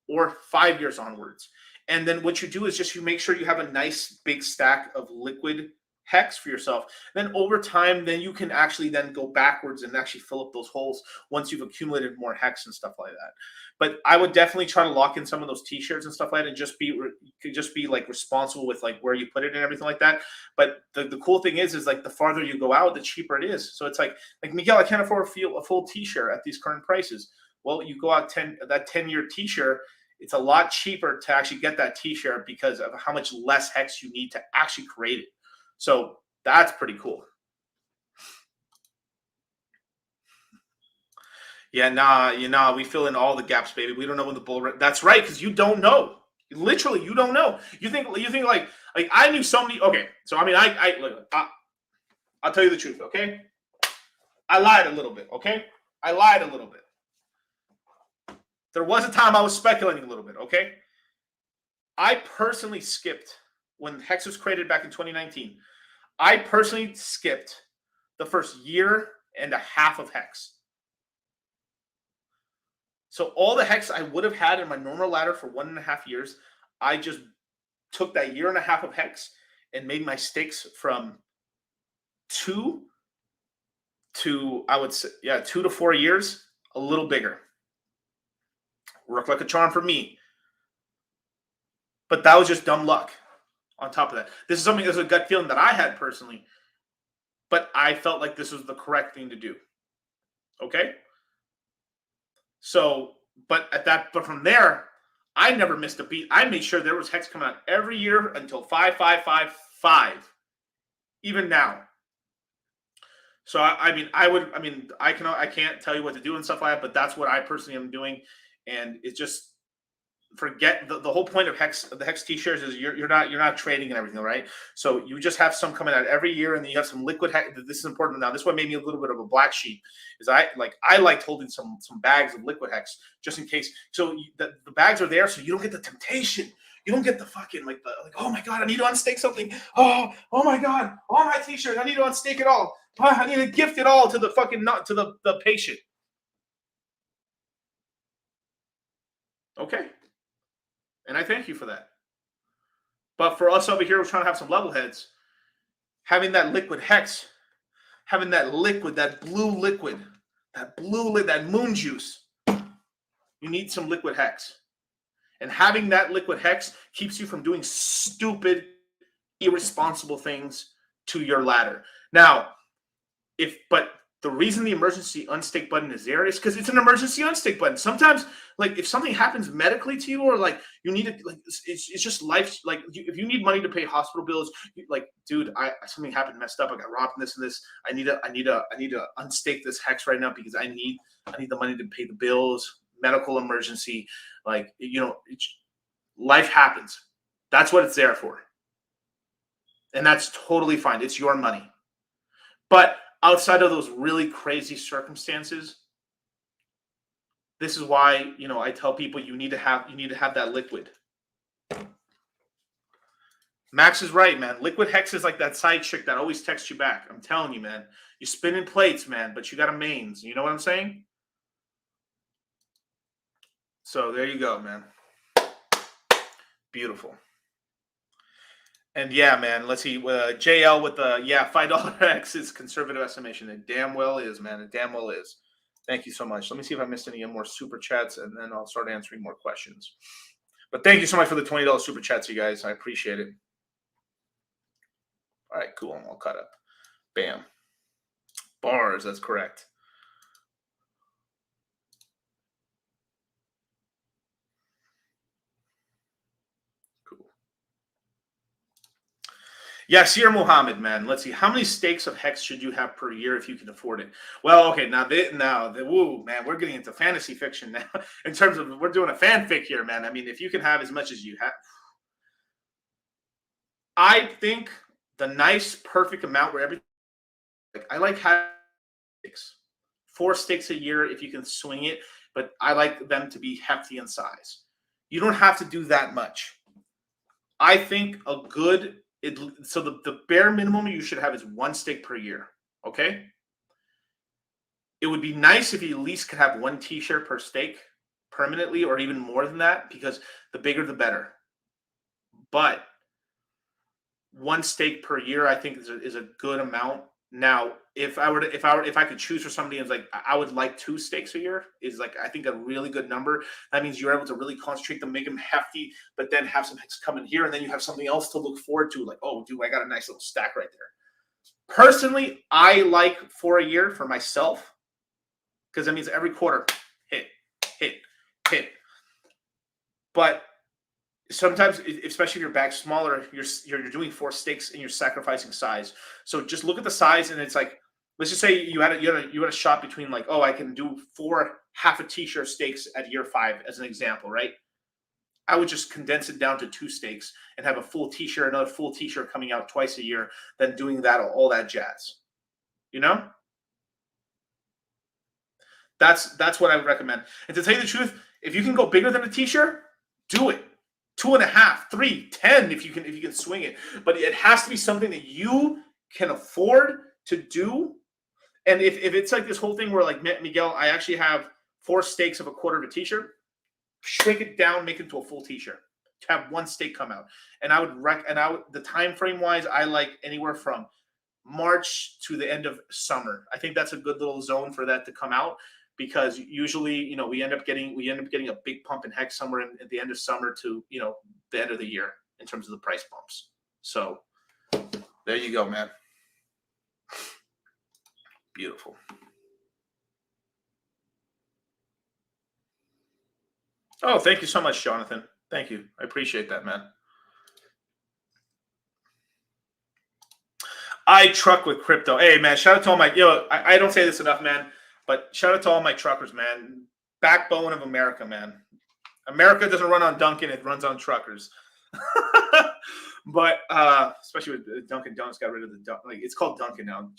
or 5 years onwards. And then what you do is just you make sure you have a nice big stack of liquid Hex for yourself. Then over time, then you can actually then go backwards and actually fill up those holes once you've accumulated more Hex and stuff like that. But I would definitely try to lock in some of those T-shirts and stuff like that, and just be like responsible with like where you put it and everything like that. But the cool thing is like the farther you go out, the cheaper it is. So it's like Miguel, I can't afford a full T-shirt at these current prices. Well, you go out 10-year T-shirt. It's a lot cheaper to actually get that T-shirt because of how much less Hex you need to actually create it. So that's pretty cool. Yeah, nah, we fill in all the gaps, baby. We don't know when the bull. That's right, because you don't know. Literally, you don't know. You think like I knew so many. Okay, so I mean, I'll tell you the truth. Okay, I lied a little bit. Okay, I lied a little bit. There was a time I was speculating a little bit. Okay, I personally skipped when Hex was created back in 2019. I personally skipped the first year and a half of Hex. So all the Hex I would have had in my normal ladder for 1.5 years, I just took that year and a half of Hex and made my stakes from 2 to, I would say, 2 to 4 years, a little bigger. Worked like a charm for me. But that was just dumb luck. On top of that, this is a gut feeling that I had personally, but I felt like this was the correct thing to do. Okay. So, but from there, I never missed a beat. I made sure there was Hex coming out every year until 5. Even now. So I can't tell you what to do and stuff like that, but that's what I personally am doing, and it's just. Forget the whole point of Hex. The Hex T-shirts is you're not trading and everything, right? So you just have some coming out every year, and then you have some liquid Hex. This is important now. This is what made me a little bit of a black sheep. Is I liked holding some bags of liquid Hex just in case. So the bags are there, so you don't get the temptation. You don't get the fucking oh my god, I need to unstake something. Oh my god, all my T-shirts. I need to unstake it all. I need to gift it all to the fucking to the patient. Okay. And I thank you for that. But for us over here, we're trying to have some level heads. having that liquid hex, having that liquid, that moon juice. You need some liquid hex. And having that liquid hex keeps you from doing stupid, irresponsible things to your ladder. Now, but the reason the emergency unstake button is there is because it's an emergency unstake button. Sometimes, like if something happens medically to you, or like you need it, like it's just life. Like if you need money to pay hospital bills, like dude, something happened, messed up, I got robbed, and this and this. I need to unstake this hex right now because I need the money to pay the bills. Medical emergency, like life happens. That's what it's there for, and that's totally fine. It's your money, but outside of those really crazy circumstances, this is why I tell people you need to have that liquid. Max is right, man. Liquid hex is like that side chick that always texts you back. I'm telling you, man. You're spinning plates, man, but you got a mains. You know what I'm saying? So there you go, man. Beautiful. And yeah, man, let's see. JL with the $5 X is conservative estimation. It damn well is, man. It damn well is. Thank you so much. Let me see if I missed any more super chats, and then I'll start answering more questions. But thank you so much for the $20 super chats, you guys. I appreciate it. All right, cool. I'm all caught up. Bam. Bars, that's correct. Yasir Muhammad, man. Let's see. How many stakes of hex should you have per year if you can afford it? Well, okay. Woo, man. We're getting into fantasy fiction now. In terms of, we're doing a fanfic here, man. I mean, if you can have as much as you have, I think the nice, perfect amount where everything. I like having 4 stakes a year if you can swing it, but I like them to be hefty in size. You don't have to do that much. I think a good. So the bare minimum you should have is 1 stake per year, okay? It would be nice if you at least could have 1 t-shirt per stake permanently, or even more than that, because the bigger the better. But 1 stake per year, I think is a good amount. Now, if I could choose for somebody, it's like I would like 2 stakes a year is like I think a really good number. That means you're able to really concentrate them, make them hefty, but then have some hex come in here, and then you have something else to look forward to. Like, oh, dude, I got a nice little stack right there. Personally, I like 4 a year for myself because that means every quarter hit. But sometimes, especially if your bag's smaller, you're doing 4 stakes and you're sacrificing size. So just look at the size, and it's like, let's just say you had a shot between like, oh, I can do 4 half a t-shirt stakes at year 5 as an example, right? I would just condense it down to 2 stakes and have a full t-shirt, another full t-shirt coming out twice a year, then doing that, all that jazz. You know? That's what I would recommend. And to tell you the truth, if you can go bigger than a t-shirt, do it. 2.5, 3, 10 if you can swing it. But it has to be something that you can afford to do. And if it's like this whole thing where like Miguel, I actually have 4 stakes of a quarter of a t-shirt, shrink it down, make it into a full t-shirt. To have 1 stake come out. And the time frame wise, I like anywhere from March to the end of summer. I think that's a good little zone for that to come out. Because usually, we end up getting a big pump in hex somewhere at the end of summer to, the end of the year in terms of the price bumps. So there you go, man. Beautiful. Oh, thank you so much, Jonathan. Thank you. I appreciate that, man. I truck with crypto. Hey, man, shout out to all my, I don't say this enough, man. But shout out to all my truckers, man. Backbone of America, man. America doesn't run on Dunkin', it runs on truckers. But especially with Dunkin' Donuts got rid of the Dunkin'. Like, it's called Dunkin' now.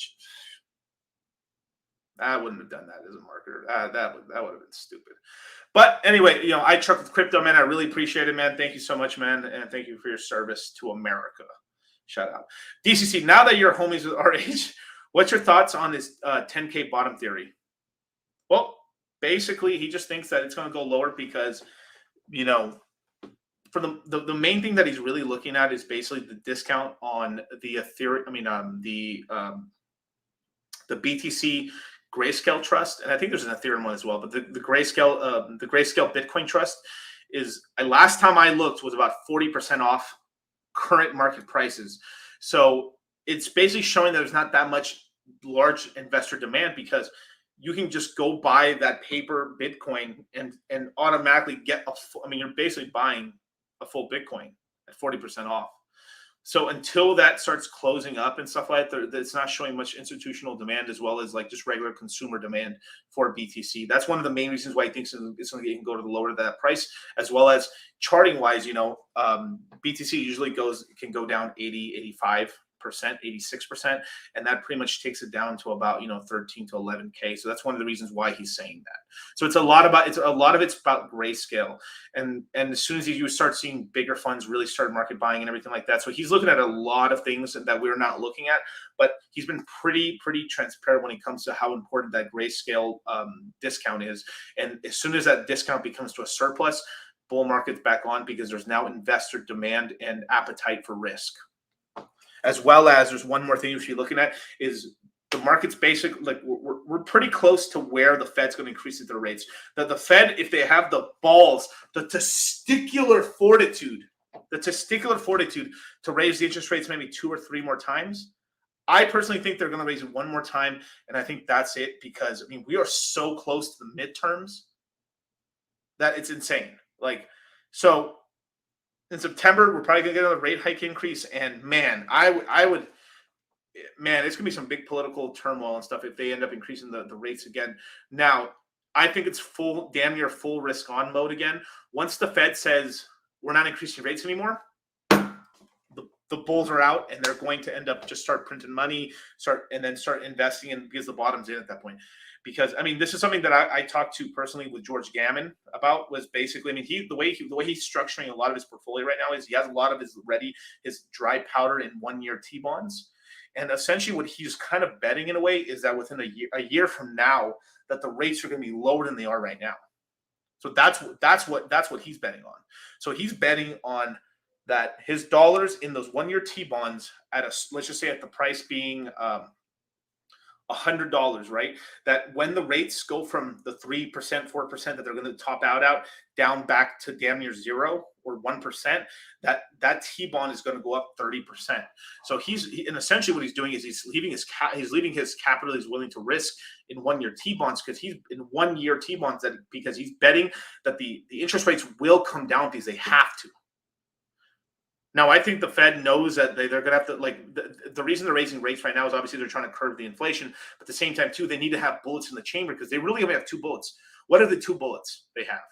I wouldn't have done that as a marketer. That would have been stupid. But anyway, I truck with crypto, man. I really appreciate it, man. Thank you so much, man. And thank you for your service to America. Shout out. DCC, now that you're homies with RH, what's your thoughts on this 10K bottom theory? Well, basically, he just thinks that it's going to go lower because, for the main thing that he's really looking at is basically the discount on the Ethereum. The BTC Grayscale Trust, and I think there's an Ethereum one as well. But the Grayscale Bitcoin Trust is, last time I looked, was about 40% off current market prices. So it's basically showing that there's not that much large investor demand, because you can just go buy that paper Bitcoin and automatically get you're basically buying a full Bitcoin at 40% off. So until that starts closing up and stuff like that, it's not showing much institutional demand, as well as like just regular consumer demand for BTC. That's one of the main reasons why he thinks it's going to go to the lower of that price, as well as charting wise. BTC usually can go down 80, 85%, 86%, and that pretty much takes it down to about 13 to 11K. So that's one of the reasons why he's saying that. So it's a lot of it's about Grayscale, and as soon as you start seeing bigger funds really start market buying and everything like that, so he's looking at a lot of things that we're not looking at, but he's been pretty transparent when it comes to how important that Grayscale discount is. And as soon as that discount becomes to a surplus, bull market's back on, because there's now investor demand and appetite for risk. As well as, there's one more thing you should be looking at, is the market's basic, like we're pretty close to where the Fed's going to increase their rates. That the Fed, if they have the balls, the testicular fortitude to raise the interest rates maybe 2 or 3 more times, I personally think they're going to raise it one more time, and I think that's it, because we are so close to the midterms that it's insane. So in September, we're probably going to get another rate hike increase, and man, it's going to be some big political turmoil and stuff if they end up increasing the rates again. Now, I think it's damn near full risk on mode again. Once the Fed says we're not increasing rates anymore, the bulls are out, and they're going to end up just start printing money, start investing, and because the bottom's in at that point. Because this is something that I talked to personally with George Gammon about, was basically, the way he's structuring a lot of his portfolio right now is he has a lot of his dry powder in 1-year T-bonds. And essentially what he's kind of betting in a way is that within a year from now, that the rates are going to be lower than they are right now. So that's what he's betting on. So he's betting on that his dollars in those 1-year T-bonds let's just say at the price being $100, right? That when the rates go from the 3%, 4% that they're going to top out down back to damn near 0 or 1%, that T-bond is going to go up 30%. So and essentially what he's doing is he's leaving his capital he's willing to risk in 1-year T-bonds, because he's in 1-year T-bonds because he's betting that the interest rates will come down because they have to. Now, I think the Fed knows that they're going to have to, the reason they're raising rates right now is obviously they're trying to curb the inflation. But at the same time, too, they need to have bullets in the chamber, because they really only have 2 bullets. What are the 2 bullets they have?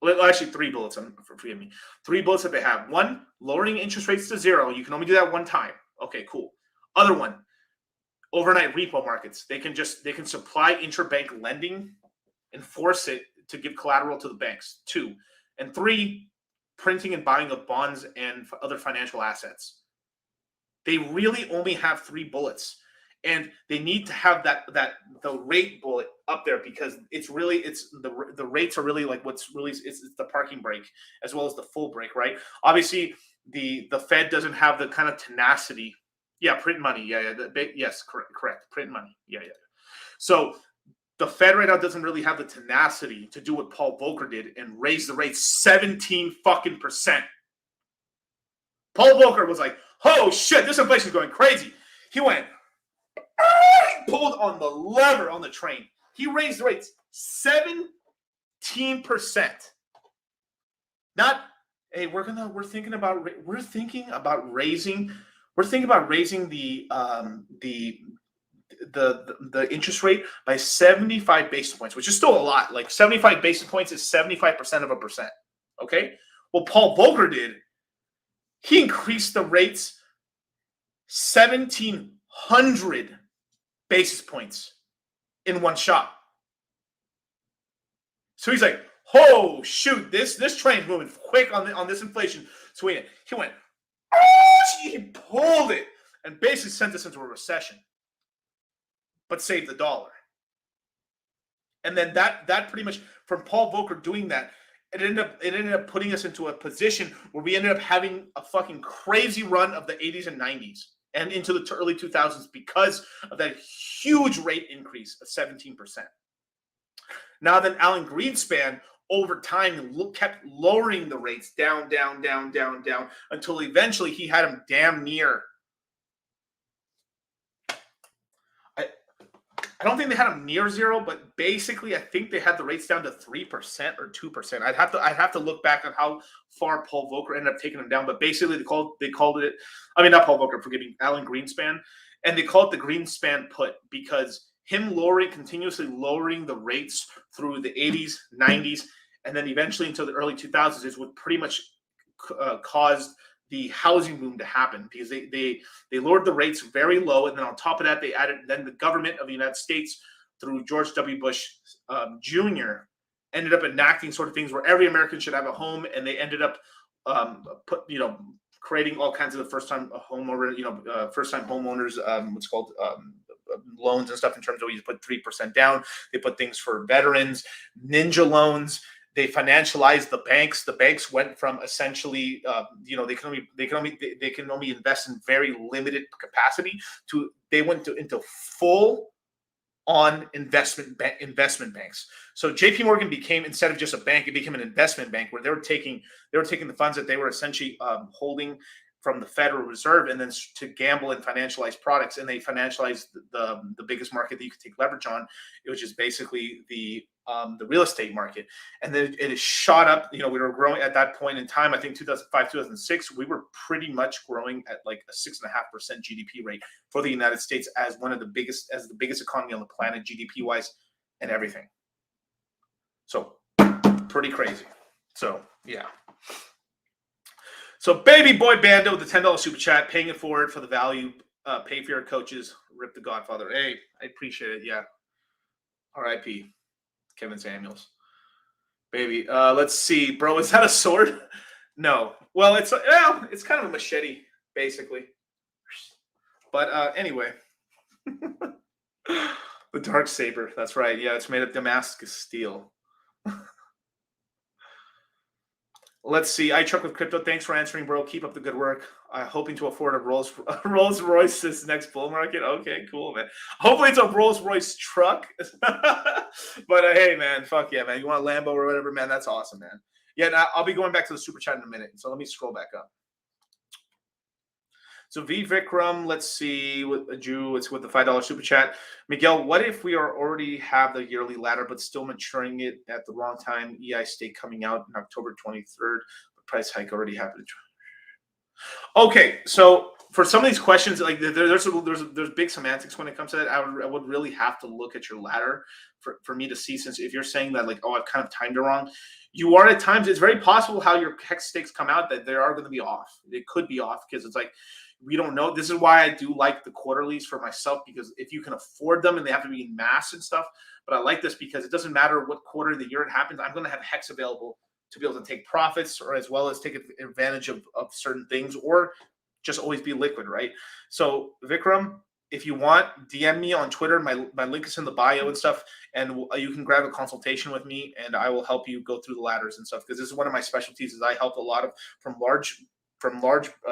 Well, actually, 3 bullets. Forgive me. 3 bullets that they have. 1, lowering interest rates to 0. You can only do that one time. Okay, cool. Other one, overnight repo markets. They can supply interbank lending and force it to give collateral to the banks. 2. And 3, printing and buying of bonds and other financial assets. They really only have 3 bullets, and they need to have the rate bullet up there, because it's the rates are really it's the parking brake as well as the full brake, right? Obviously, the Fed doesn't have the kind of tenacity. Yeah, print money. Yes, correct. Print money. Yeah. So the Fed right now doesn't really have the tenacity to do what Paul Volcker did and raise the rates 17%. Paul Volcker was like, "Oh shit, this inflation is going crazy." He went, he pulled on the lever on the train. He raised the rates 17%. Not, hey, we're thinking about raising the interest rate by 75 basis points, which is still a lot. 75 basis points is 75% of a percent. Okay. Well, Paul Volcker did. He increased the rates 1,700 basis points in one shot. So he's like, "Oh shoot, this train's moving quick on this inflation." So he went, he pulled it and basically sent us into a recession, but saved the dollar. And then that pretty much, from Paul Volcker doing that, it ended up putting us into a position where we ended up having a fucking crazy run of the 80s and 90s and into the early 2000s because of that huge rate increase of 17%. Now then, Alan Greenspan over time kept lowering the rates down until eventually he had them damn near. I don't think they had them near zero, but basically I think they had the rates down to 3% or 2%. I'd have to look back on how far Paul Volcker ended up taking them down, but basically they called it, I mean, not Paul Volcker, forgive me, Alan Greenspan, and they call it the Greenspan put because him continuously lowering the rates through the 80s, 90s, and then eventually until the early 2000s is what pretty much caused the housing boom to happen because they lowered the rates very low, and then on top of that they added, then the government of the United States through George W. Bush Jr. ended up enacting sort of things where every American should have a home, and they ended up creating all kinds of the first-time homeowners, what's called loans and stuff in terms of you put 3% down. They put things for veterans, ninja loans. They financialized the banks. The banks went from essentially, they can only invest in very limited capacity to they went into full on investment banks. So J.P. Morgan became, instead of just a bank, it became an investment bank where they were taking the funds that they were essentially holding from the Federal Reserve and then to gamble and financialize products, and they financialized the biggest market that you could take leverage on, which is basically the real estate market. And then it has shot up. We were growing at that point in time. I think 2005, 2006, we were pretty much growing at like a 6.5% GDP rate for the United States as the biggest economy on the planet, GDP wise and everything. So pretty crazy. So yeah. So baby boy Bando with the $10 super chat, paying it forward for the value. Pay for your coaches. Rip the Godfather. Hey, I appreciate it. Yeah. R.I.P. Kevin Samuels. Baby. Let's see, bro. Is that a sword? No. Well, it's kind of a machete, basically. But anyway. The dark saber. That's right. Yeah, it's made of Damascus steel. Let's see. I truck with crypto. Thanks for answering, bro. Keep up the good work. Hoping to afford a Rolls Royce this next bull market. Okay, cool, man. Hopefully it's a Rolls Royce truck. But hey, man, fuck yeah, man. You want a Lambo or whatever, man? That's awesome, man. Yeah, I'll be going back to the super chat in a minute. So let me scroll back up. So V Vikram, let's see with a Jew. It's with the $5 super chat. Miguel, what if we already have the yearly ladder, but still maturing it at the wrong time? EI stake coming out in October 23rd. The price hike already happened. Okay, so for some of these questions, like there's big semantics when it comes to that. I would really have to look at your ladder for me to see, since if you're saying that like, oh, I've kind of timed it wrong. You are at times, it's very possible how your hex stakes come out that they are going to be off. It could be off because it's like, we don't know. This is why I do like the quarterlies for myself, because if you can afford them and they have to be in mass and stuff. But I like this because it doesn't matter what quarter of the year it happens. I'm going to have hex available to be able to take profits, or as well as take advantage of certain things, or just always be liquid, right? So Vikram, if you want, DM me on Twitter. My link is in the bio and stuff, and you can grab a consultation with me, and I will help you go through the ladders and stuff, because this is one of my specialties. Is I help a lot of from large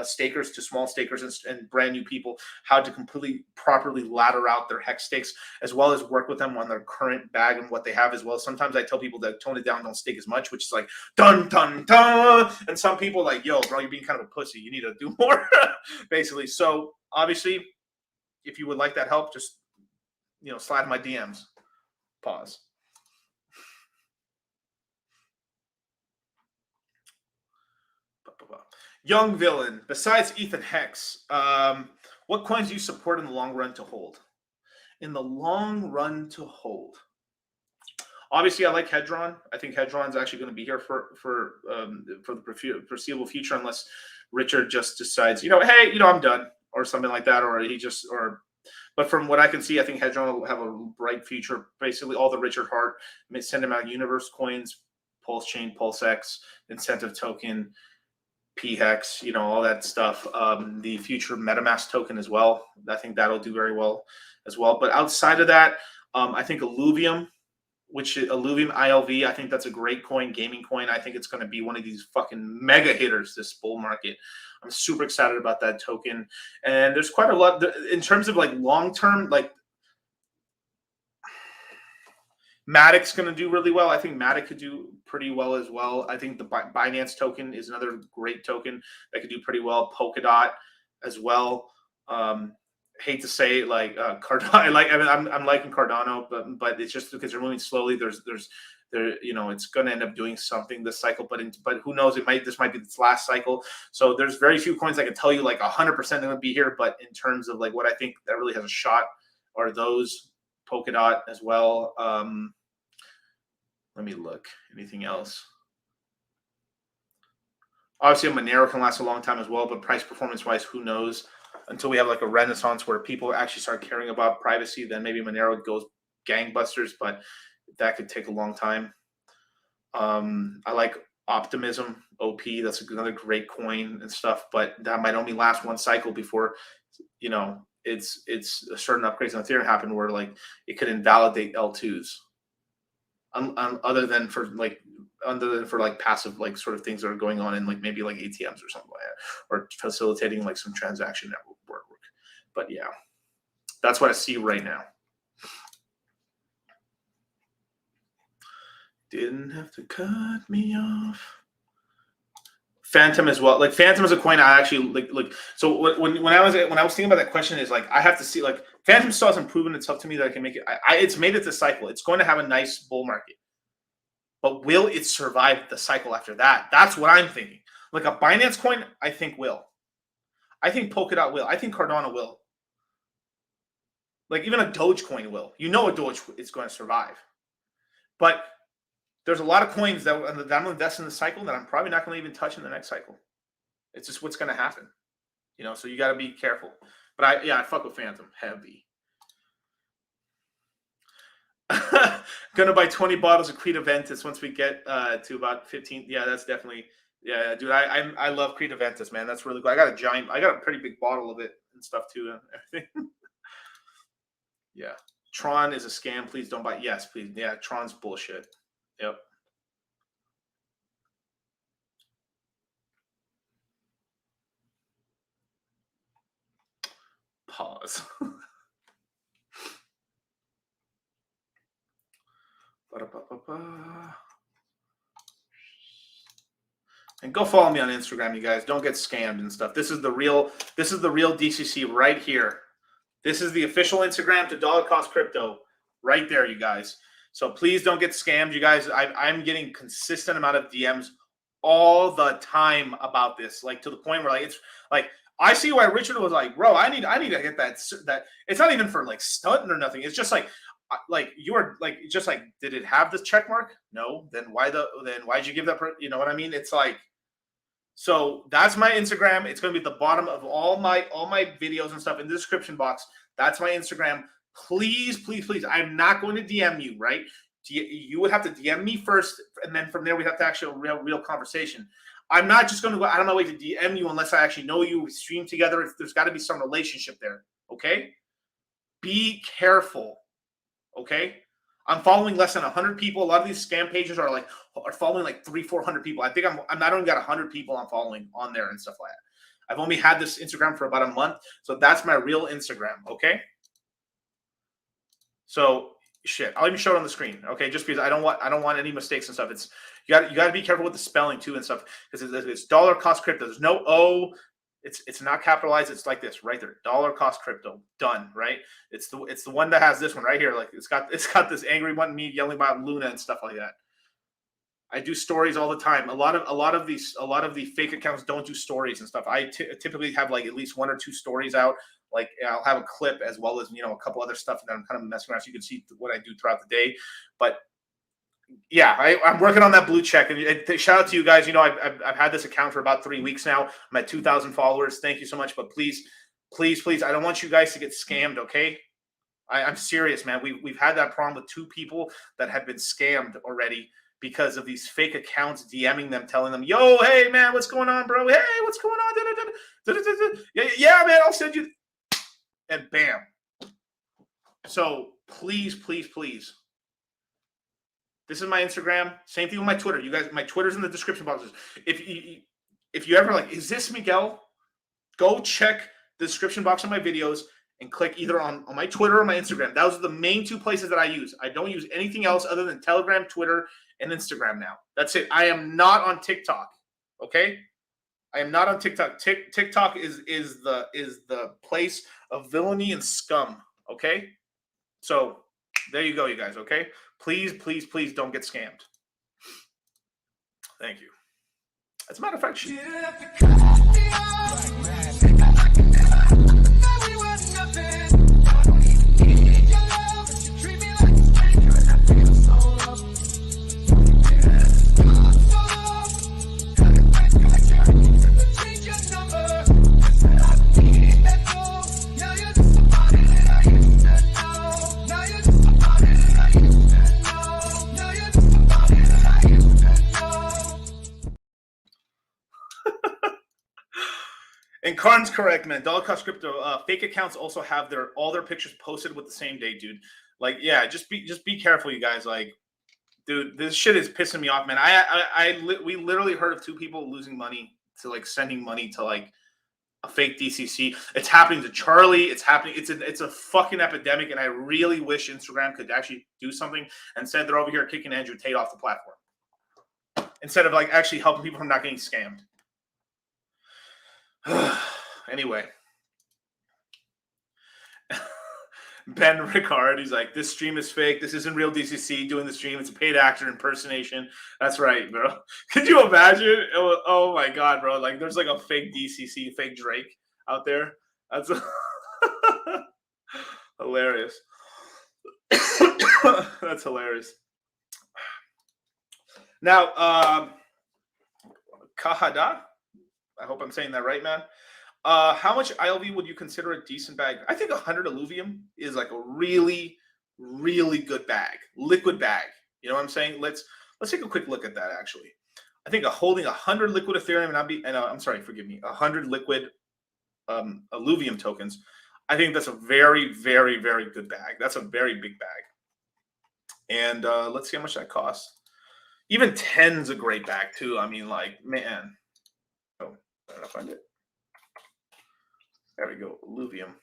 stakers to small stakers and brand new people how to completely properly ladder out their hex stakes, as well as work with them on their current bag and what they have as well. Sometimes I tell people to tone it down, don't stake as much, which is like dun dun dun, and some people like, yo bro, you're being kind of a pussy, you need to do more. Basically. So obviously if you would like that help, just slide my DMs. Pause. Young Villain, besides Ethan Hex, what coins do you support in the long run to hold? In the long run to hold. Obviously, I like Hedron. I think Hedron's actually going to be here for the foreseeable future, unless Richard just decides, hey, I'm done, or something like that, But from what I can see, I think Hedron will have a bright future. Basically, all the Richard Hart, send him out universe coins, Pulse Chain, Pulse X, incentive token, P-Hex, all that stuff. The future MetaMask token as well. I think that'll do very well as well. But outside of that, I think Illuvium which is Illuvium ILV. I think that's a great coin, gaming coin. I think it's going to be one of these fucking mega hitters this bull market. I'm super excited about that token. And there's quite a lot in terms of like long term, like Matic's going to do really well. I think Matic could do pretty well as well. I think the Binance token is another great token that could do pretty well. Polkadot as well. Hate to say like Cardano. I'm liking Cardano, but it's just because they're moving slowly. There's it's going to end up doing something this cycle, but who knows? This might be its last cycle. So there's very few coins I can tell you like 100% they're going to be here. But in terms of like what I think that really has a shot are those. Polkadot as well. Let me look. Anything else? Obviously, a Monero can last a long time as well, but price performance wise, who knows? Until we have like a renaissance where people actually start caring about privacy, then maybe Monero goes gangbusters, but that could take a long time. I like Optimism, OP. That's another great coin and stuff, but that might only last one cycle before, it's a certain upgrades on Ethereum happen where like it could invalidate L2s. Other than for like passive like sort of things that are going on in like maybe like ATMs or something like that, or facilitating like some transaction network work. But yeah, that's what I see right now. Didn't have to cut me off. Phantom as well. Like Phantom is a coin I actually like. So when I was thinking about that question is like I have to see like Phantom still hasn't proven itself to me that I can make it. It's made it the cycle. It's going to have a nice bull market, but will it survive the cycle after that? That's what I'm thinking. Like a Binance coin, I think will. I think Polkadot will. I think Cardano will. Like even a Dogecoin will. A Doge is going to survive, but there's a lot of coins that I'm going to invest in the cycle that I'm probably not going to even touch in the next cycle. It's just what's going to happen, so you got to be careful. But I fuck with Phantom heavy. Gonna buy 20 bottles of Creed Aventus once we get to about 15. Yeah, that's definitely, yeah, dude. I love Creed Aventus, man. That's really cool. I got a pretty big bottle of it and stuff too and everything. Yeah. Tron is a scam. Please don't buy. Yes, please. Yeah, Tron's bullshit. Yep. Pause. And go follow me on Instagram, you guys. Don't get scammed and stuff. This is the real DCC right here. This is the official Instagram to dollar cost crypto right there, you guys. So please don't get scammed, you guys. I'm getting consistent amount of DMs all the time about this, like to the point where like it's like I see why Richard was like, bro, I need to get that. It's not even for like stunting or nothing. It's just like you are like just like, did it have this check mark? No. Then why'd you give that? You know what I mean? It's like, so that's my Instagram. It's going to be at the bottom of all my videos and stuff in the description box. That's my Instagram. Please, please, please. I'm not going to DM you, right? You would have to DM me first, and then from there we have to actually have a real conversation. I'm not just going to go out of my way to DM you unless I actually know you. We stream together. There's got to be some relationship there, okay? Be careful, okay? I'm following less than 100 people. A lot of these scam pages are following like 300-400 people. I think I'm not only got 100 people I'm following on there and stuff like that. I've only had this Instagram for about a month, so that's my real Instagram, okay? So shit, I'll even show it on the screen, okay? Just because I don't want any mistakes and stuff. It's you got to be careful with the spelling too and stuff because it's dollar cost crypto. There's no O. It's not capitalized. It's like this right there. Dollar cost crypto. Done. Right. It's the one that has this one right here. Like it's got this angry one, me yelling about Luna and stuff like that. I do stories all the time. A lot of the fake accounts don't do stories and stuff. I typically have like at least 1 or 2 stories out. Like I'll have a clip as well as a couple other stuff that I'm kind of messing around so you can see what I do throughout the day. But yeah, I'm working on that blue check. And shout out to you guys. I've had this account for about 3 weeks now. I'm at 2,000 followers. Thank you so much. But please, please, please, I don't want you guys to get scammed, okay? I'm serious, man. We've had that problem with 2 people that have been scammed already because of these fake accounts DMing them, telling them, yo, hey, man, what's going on, bro? Hey, what's going on? Yeah, man, I'll send you. And bam. So please, please, please. This is my Instagram. Same thing with my Twitter. You guys, my Twitter's in the description boxes. If you ever like, is this Miguel? Go check the description box on my videos and click either on my Twitter or my Instagram. Those are the main two places that I use. I don't use anything else other than Telegram, Twitter, and Instagram now. That's it. I am not on TikTok. Okay? I am not on TikTok. TikTok is the place of villainy and scum. Okay? So there you go, you guys. Okay? Please, please, please don't get scammed. Thank you. As a matter of fact, she... And Karn's correct, man. Dollar cost crypto. Fake accounts also have all their pictures posted with the same day, dude. Like, yeah, just be careful, you guys. Like, dude, this shit is pissing me off, man. We literally heard of 2 people losing money to like sending money to like a fake DCC. It's happening to Charlie. It's happening. It's a fucking epidemic, and I really wish Instagram could actually do something. Instead, they're over here kicking Andrew Tate off the platform instead of like actually helping people from not getting scammed. Anyway, Ben Ricard, he's like, this stream is fake. This isn't real DCC doing the stream. It's a paid actor impersonation. That's right, bro. Could you imagine? Oh my God, bro. Like, there's like a fake DCC, fake Drake out there. That's hilarious. That's hilarious. Now, Kahada, I hope I'm saying that right, man. How much ILV would you consider a decent bag? I think 100 Illuvium is like a really, really good bag, liquid bag. You know what I'm saying? Let's take a quick look at that. Actually, I think holding 100 liquid Ethereum I'm sorry, forgive me, 100 liquid Illuvium tokens. I think that's a very, very, very good bag. That's a very big bag. And let's see how much that costs. Even 10's a great bag too. I mean, like, man. Oh, did I find it? There we go. Illuvium.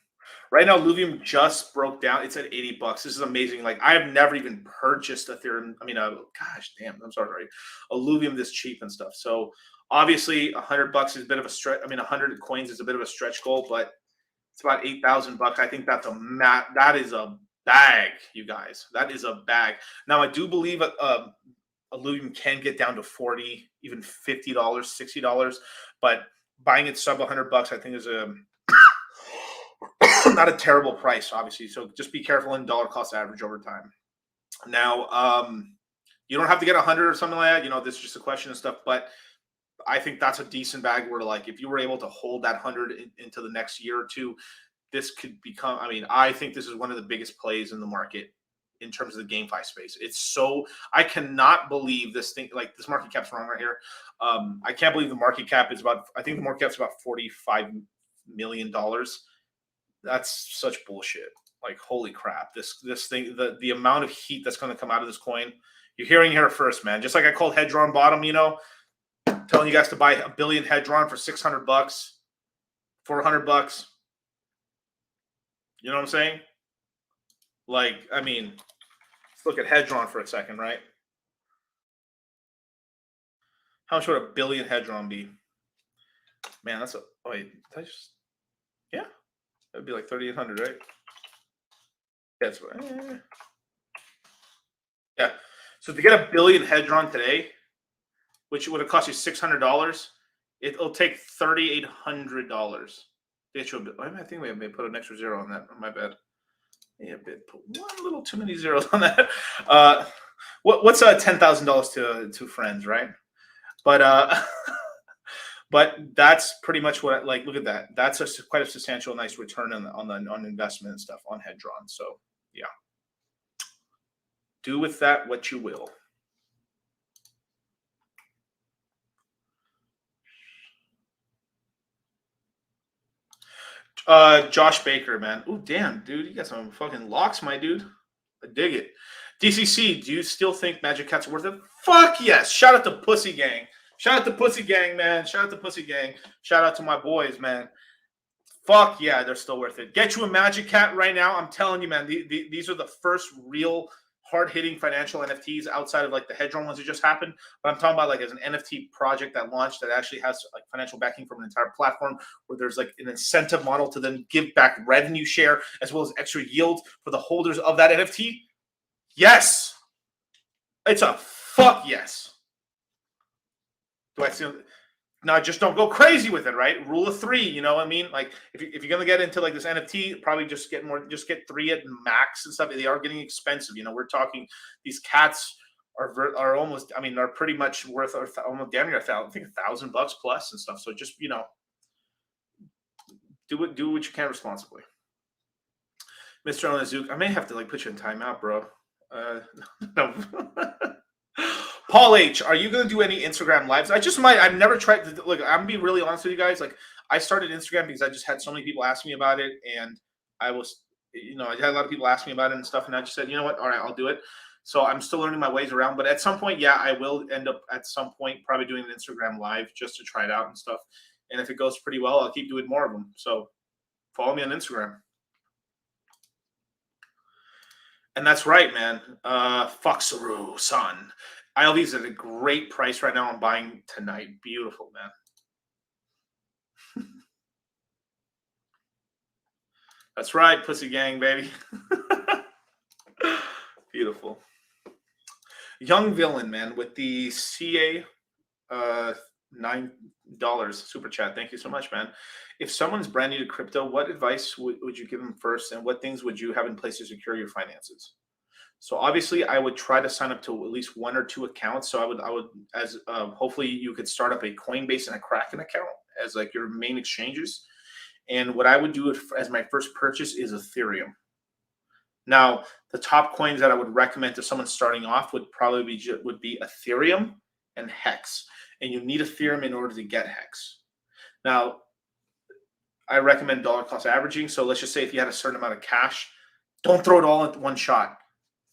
Right now, Illuvium just broke down. It's at $80. This is amazing. Like, I have never even purchased Ethereum. I mean, gosh damn, I'm sorry. Illuvium this cheap and stuff. So obviously, $100 is a bit of a stretch. I mean, 100 coins is a bit of a stretch goal, but it's about $8,000. I think that's that is a bag, you guys. That is a bag. Now, I do believe Illuvium can get down to $40, even $50, $60, but buying it sub $100, I think is a not a terrible price, obviously. So just be careful in dollar cost average over time. Now, you don't have to get 100 or something like that. You know, this is just a question of stuff, but I think that's a decent bag where, like, if you were able to hold that 100 into the next year or two, this could become, I mean, I think this is one of the biggest plays in the market in terms of the GameFi space. It's so, I cannot believe this thing, like, this market cap's wrong right here. I can't believe the market cap is about, I think the market cap's about $45 million. That's such bullshit. Like, holy crap. This thing, the amount of heat that's going to come out of this coin, you're hearing here first, man. Just like I called Hedron bottom, you know, telling you guys to buy a billion Hedron for $600, $400. You know what I'm saying? Like, I mean, let's look at Hedron for a second, right? How much would a billion Hedron be? Man, that's a, oh wait, did I just, yeah, that'd be like 3,800, right? That's right. Yeah. So to get a billion Hedron today, which would have cost you $600, it'll take $3,800. I think we may put an extra zero on that. My bad. Yeah, put one little too many zeros on that. What's $10,000 to friends, right? But but that's pretty much what, like, look at that. That's quite a substantial, nice return on investment and stuff on Hedron. So yeah, do with that what you will. Josh Baker, man. Oh, damn, dude. You got some fucking locks, my dude. I dig it. DCC, do you still think Magic Cat's worth it? Fuck yes. Shout out to Pussy Gang. Shout out to Pussy Gang, man. Shout out to Pussy Gang. Shout out to my boys, man. Fuck yeah, they're still worth it. Get you a Magic Cat right now. I'm telling you, man, these are the first real hard-hitting financial NFTs outside of like the Hedron ones that just happened. But I'm talking about like as an NFT project that launched that actually has like financial backing from an entire platform where there's like an incentive model to then give back revenue share as well as extra yield for the holders of that NFT. Yes. It's a fuck yes. Do I see? No, just don't go crazy with it, right? Rule of three, you know what I mean? Like if you're gonna get into like this NFT, probably just get 3 at max and stuff. They are getting expensive. You know, we're talking these cats are almost, I mean, are pretty much worth almost damn near I think $1,000 plus and stuff. So just, you know, do what you can responsibly. Mr. Onazuke, I may have to like put you in timeout, bro. No. Paul H, are you going to do any Instagram lives? I just might. I've never tried to look. I'm gonna be really honest with you guys. Like, I started Instagram because I just had so many people ask me about it, and I was, you know, I had a lot of people ask me about it and stuff, and I just said, you know what, all right, I'll do it. So I'm still learning my ways around, but at some point, yeah, I will end up at some point probably doing an Instagram live just to try it out and stuff. And if it goes pretty well, I'll keep doing more of them. So follow me on Instagram. And that's right, man. Foxaroo, son. ILV's at a great price right now. I'm buying tonight. Beautiful, man. That's right, Pussy Gang, baby. Beautiful. Young Villain, man, with the CA $9 super chat. Thank you so much, man. If someone's brand new to crypto, what advice would you give them first, and what things would you have in place to secure your finances? So obviously, I would try to sign up to at least 1 or 2 accounts. So I would, as hopefully you could start up a Coinbase and a Kraken account as like your main exchanges. And what I would do as my first purchase is Ethereum. Now, the top coins that I would recommend to someone starting off would probably be Ethereum and Hex. And you need Ethereum in order to get Hex. Now, I recommend dollar cost averaging. So let's just say if you had a certain amount of cash, don't throw it all at one shot.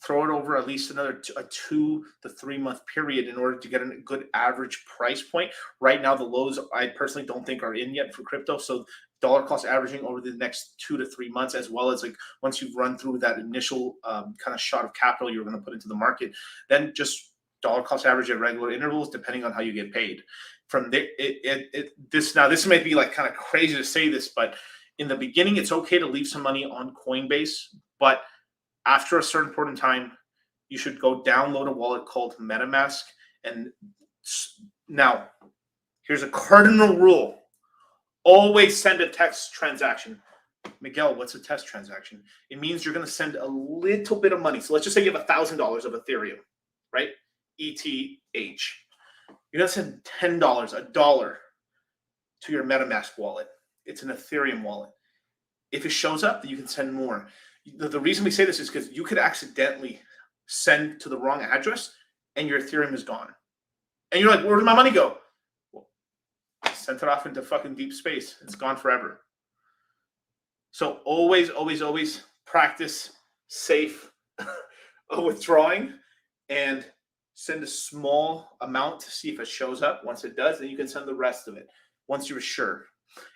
Throw it over at least another 2 to 3 month period in order to get a good average price point. Right now, the lows I personally don't think are in yet for crypto. So dollar cost averaging over the next 2 to 3 months, as well as like once you've run through that initial kind of shot of capital you're going to put into the market, then just dollar cost average at regular intervals, depending on how you get paid. From there, this may be like kind of crazy to say this, but in the beginning, it's okay to leave some money on Coinbase, but after a certain point in time, you should go download a wallet called MetaMask. And now, here's a cardinal rule. Always send a test transaction. Miguel, what's a test transaction? It means you're going to send a little bit of money. So let's just say you have $1,000 of Ethereum, right? ETH. You're going to send $10, $1 to your MetaMask wallet. It's an Ethereum wallet. If it shows up, then you can send more. The reason we say this is because you could accidentally send to the wrong address and your Ethereum is gone. And you're like, where did my money go? Well, I sent it off into fucking deep space. It's gone forever. So always, always, always practice safe withdrawing and send a small amount to see if it shows up. Once it does, then you can send the rest of it once you're sure.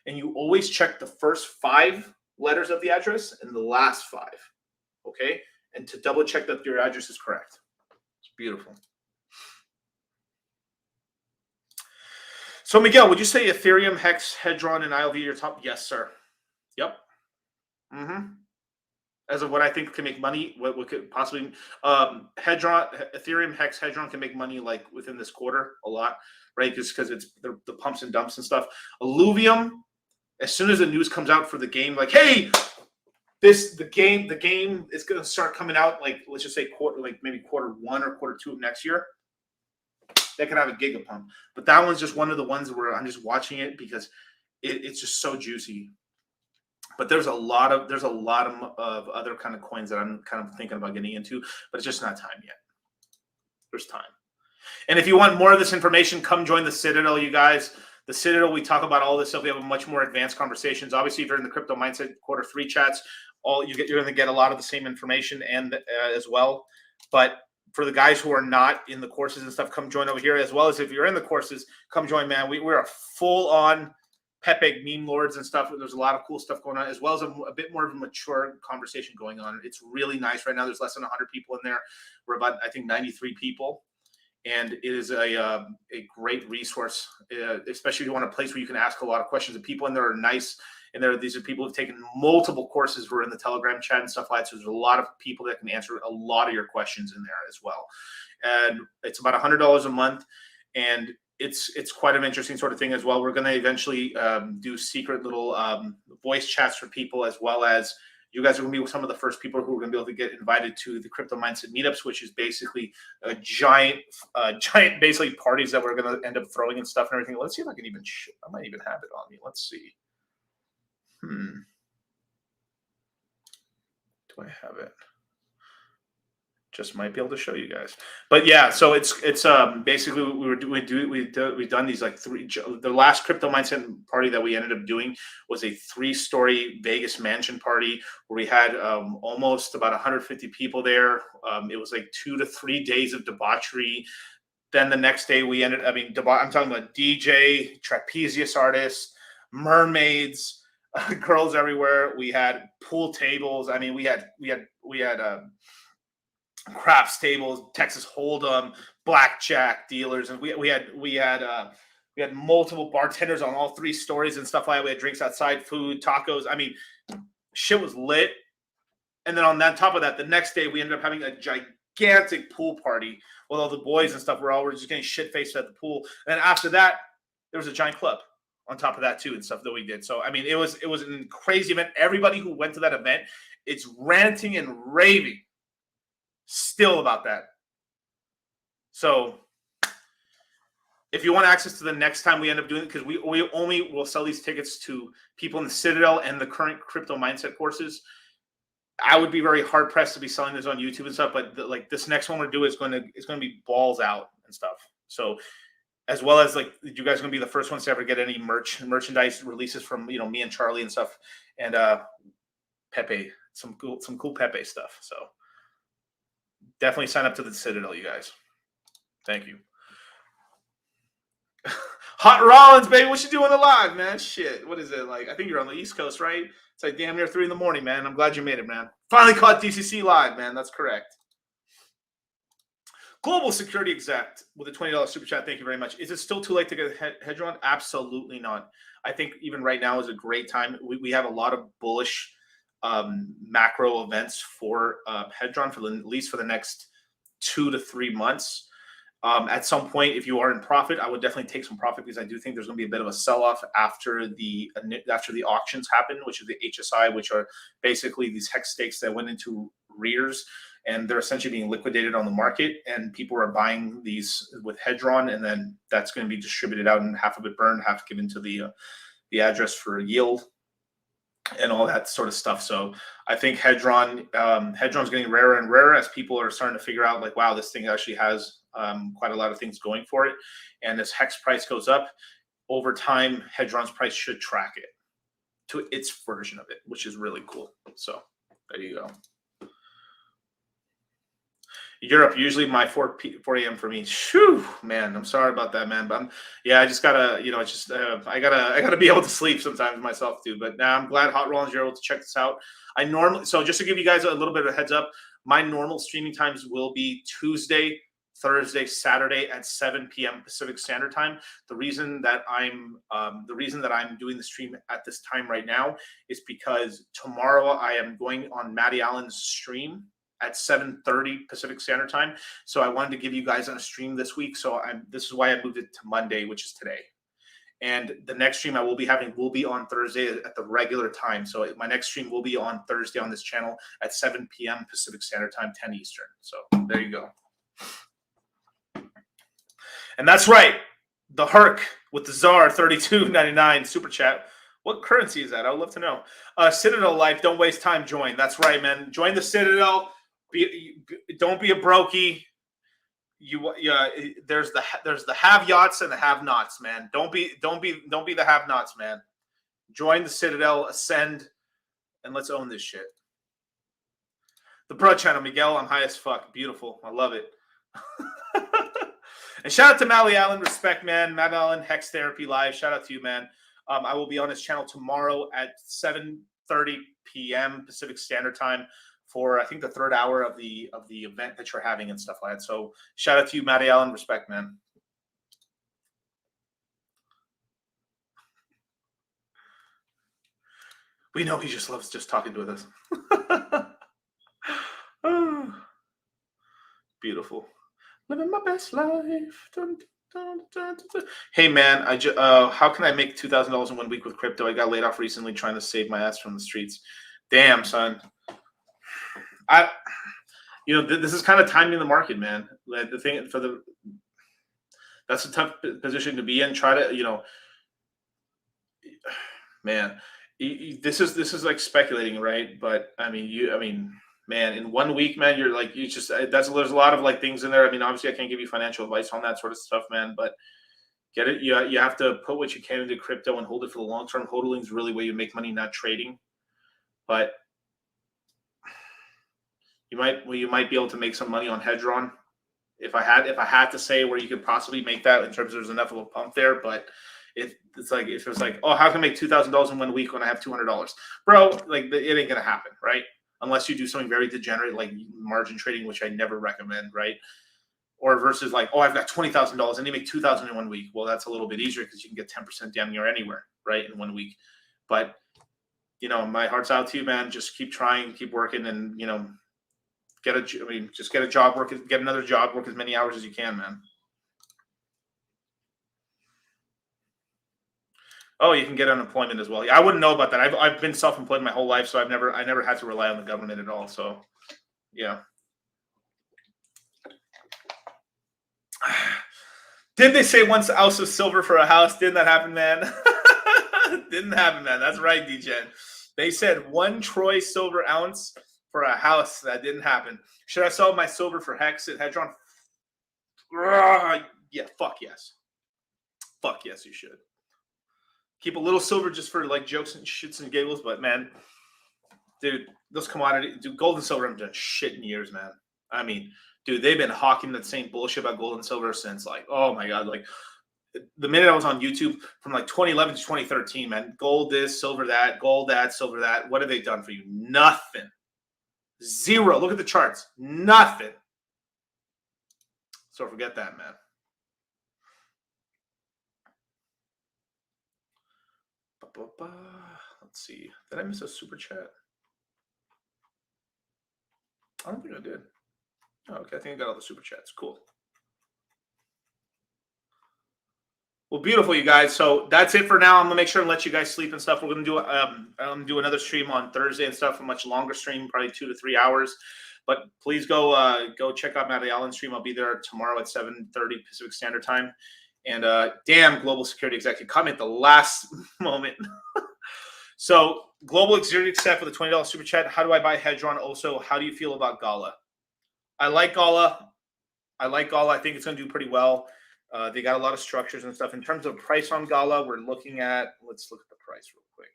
And you always check the first 5 letters of the address and the last 5, okay? And to double check that your address is correct. It's beautiful. So Miguel, would you say Ethereum, Hex, Hedron, and ILV are your top? Yes, sir. Yep. As of what I think can make money, what could possibly Hedron, Ethereum, Hex, Hedron can make money like within this quarter a lot, right? Just because it's the pumps and dumps and stuff. Illuvium, as soon as the news comes out for the game, like, hey, the game is going to start coming out, like, let's just say maybe quarter 1 or quarter 2 of next year. They can have a giga pump, but that one's just one of the ones where I'm just watching it because it's just so juicy. But there's a lot of other kind of coins that I'm kind of thinking about getting into, but it's just not time yet. There's time. And if you want more of this information, come join the Citadel, you guys. The Citadel, we talk about all this stuff. We have a much more advanced conversations. Obviously, if you're in the Crypto Mindset quarter 3 chats, you're going to get a lot of the same information and as well. But for the guys who are not in the courses and stuff, come join over here. As well as if you're in the courses, come join, man. We're a full-on Pepe meme lords and stuff. There's a lot of cool stuff going on, as well as a bit more of a mature conversation going on. It's really nice right now. There's less than 100 people in there. We're about, I think, 93 people. And it is a great resource, especially if you want a place where you can ask a lot of questions. The people in there are nice. And these are people who've taken multiple courses who are in the Telegram chat and stuff like that. So there's a lot of people that can answer a lot of your questions in there as well. And it's about $100 a month. And it's quite an interesting sort of thing as well. We're going to eventually do secret little voice chats for people, as well as you guys are going to be some of the first people who are going to be able to get invited to the Crypto Mindset meetups, which is basically a giant basically parties that we're going to end up throwing and stuff and everything. Let's see if I can even, I might even have it on me. Let's see. Do I have it? Just might be able to show you guys, but yeah. So it's basically we've done these like the last Crypto Mindset party that we ended up doing was a 3-story Vegas mansion party where we had almost about 150 people there. It was like 2 to 3 days of debauchery. Then the next day we ended. I'm talking about DJ, trapeze artists, mermaids, girls everywhere. We had pool tables. I mean, we had craps tables, Texas Hold'em, blackjack dealers, and we had multiple bartenders on all 3 stories and stuff like that. We had drinks outside, food, tacos. I mean, shit was lit. And then on that top of that, the next day we ended up having a gigantic pool party with all the boys and stuff. We're just getting shit faced at the pool. And then after that, there was a giant club on top of that too and stuff that we did. So I mean, it was a crazy event. Everybody who went to that event, it's ranting and raving still about that. So if you want access to the next time we end up doing it, because we only will sell these tickets to people in the Citadel and the current Crypto Mindset courses, I would be very hard pressed to be selling this on YouTube and stuff. But like this next one we're doing is going to be balls out and stuff. So as well as like you guys are going to be the first ones to ever get any merchandise releases from me and Charlie and stuff, and Pepe, some cool Pepe stuff. So definitely sign up to the Citadel, you guys. Thank you. Hot Rollins, baby. What you doing alive, man? Shit. What is it like? I think you're on the East Coast, right? It's like damn near 3 a.m, man. I'm glad you made it, man. Finally caught DCC live, man. That's correct. Global Security Exact with a $20 super chat. Thank you very much. Is it still too late to get a hedge on? Absolutely not. I think even right now is a great time. We have a lot of bullish macro events for Hedron at least for the next 2 to 3 months. At some point, if you are in profit, I would definitely take some profit because I do think there's going to be a bit of a sell-off after the auctions happen, which is the HSI, which are basically these hex stakes that went into rears, and they're essentially being liquidated on the market, and people are buying these with Hedron, and then that's going to be distributed out, and half of it burned, half given to the address for yield and all that sort of stuff. So I think Hedron's getting rarer and rarer as people are starting to figure out like, wow, this thing actually has quite a lot of things going for it. And as hex price goes up over time, Hedron's price should track it to its version of it, which is really cool. So there you go. Europe, usually my 4 a.m. for me. Shoo, man, I'm sorry about that, man. But I just gotta, I gotta be able to sleep sometimes myself too. But now I'm glad Hot Rollins, you're able to check this out. So just to give you guys a little bit of a heads up, my normal streaming times will be Tuesday, Thursday, Saturday at 7 p.m. Pacific Standard Time. The reason that I'm doing the stream at this time right now is because tomorrow I am going on Matty Allen's stream at 7:30 Pacific Standard Time. So I wanted to give you guys on a stream this week. So this is why I moved it to Monday, which is today. And the next stream I will be having will be on Thursday at the regular time. So my next stream will be on Thursday on this channel at 7 p.m. Pacific Standard Time, 10 Eastern. So there you go. And that's right. The Herc with the Czar 32.99 super chat. What currency is that? I would love to know. Citadel Life, don't waste time. Join. That's right, man. Join the Citadel. Don't be a brokey. There's the have yachts and the have nots, man. Don't be the have nots, man. Join the Citadel, ascend, and let's own this shit. The Bro channel, Miguel. I'm high as fuck. Beautiful. I love it. And shout out to Mally Allen. Respect, man. Matt Allen, Hex Therapy Live. Shout out to you, man. I will be on his channel tomorrow at 7:30 p.m. Pacific Standard Time for, I think, the third hour of the event that you're having and stuff like that. So shout out to you, Matty Allen. Respect, man. We know he just loves just talking with us. Oh, beautiful. Living my best life. Dun, dun, dun, dun, dun. Hey, man, how can I make $2,000 in 1 week with crypto? I got laid off recently trying to save my ass from the streets. Damn, son. This is kind of timing the market, man. The thing that's a tough position to be in. Try to, man, this is like speculating, right? But man, in 1 week, man, you're like, there's a lot of like things in there. I mean, obviously I can't give you financial advice on that sort of stuff, man, but get it. You have to put what you can into crypto and hold it for the long term. Hodling is really where you make money, not trading. But you might be able to make some money on Hedron. If I had to say where you could possibly make that in terms of there's enough of a pump there, but it's like, if it was like, oh, how can I make $2,000 in 1 week when I have $200, bro? Like, it ain't gonna happen, right? Unless you do something very degenerate like margin trading, which I never recommend, right? Or versus like, oh, I've got $20,000 and you make $2,000 in 1 week. Well, that's a little bit easier because you can get 10% damn near anywhere, right, in 1 week. But my heart's out to you, man. Just keep trying, keep working, and just get a job, get another job, work as many hours as you can, man. Oh, you can get unemployment as well. Yeah, I wouldn't know about that. I've been self-employed my whole life, so I never had to rely on the government at all. So, yeah. Did they say 1 ounce of silver for a house? Didn't that happen, man? Didn't happen, man. That's right, DJ. They said 1 troy silver ounce for a house. That didn't happen. Should I sell my silver for Hex at Hedron? Yeah, fuck yes. Fuck yes, you should. Keep a little silver just for like jokes and shits and giggles, but man, dude, those commodities, dude, gold and silver haven't done shit in years, man. I mean, dude, they've been hawking that same bullshit about gold and silver since like, oh my god, like the minute I was on YouTube from like 2011 to 2013, man. Gold this, silver that, gold that, silver that. What have they done for you? Nothing. Zero. Look at the charts. Nothing. So forget that, man. Let's see. Did I miss a super chat? I don't think I did. Oh, okay, I think I got all the super chats. Cool. Well, beautiful, you guys. So that's it for now. I'm gonna make sure and let you guys sleep and stuff. We're gonna do I'm gonna do another stream on Thursday and stuff, a much longer stream, probably 2 to 3 hours. But please go check out Matty Allen's stream. I'll be there tomorrow at 7:30 Pacific Standard Time. And damn, Global Security Executive come at the last moment. So Global Security Exec with a $20 super chat. How do I buy Hedron? Also, how do you feel about Gala? I like Gala. I think it's going to do pretty well. They got a lot of structures and stuff. In terms of price on Gala, we're looking at, let's look at the price real quick.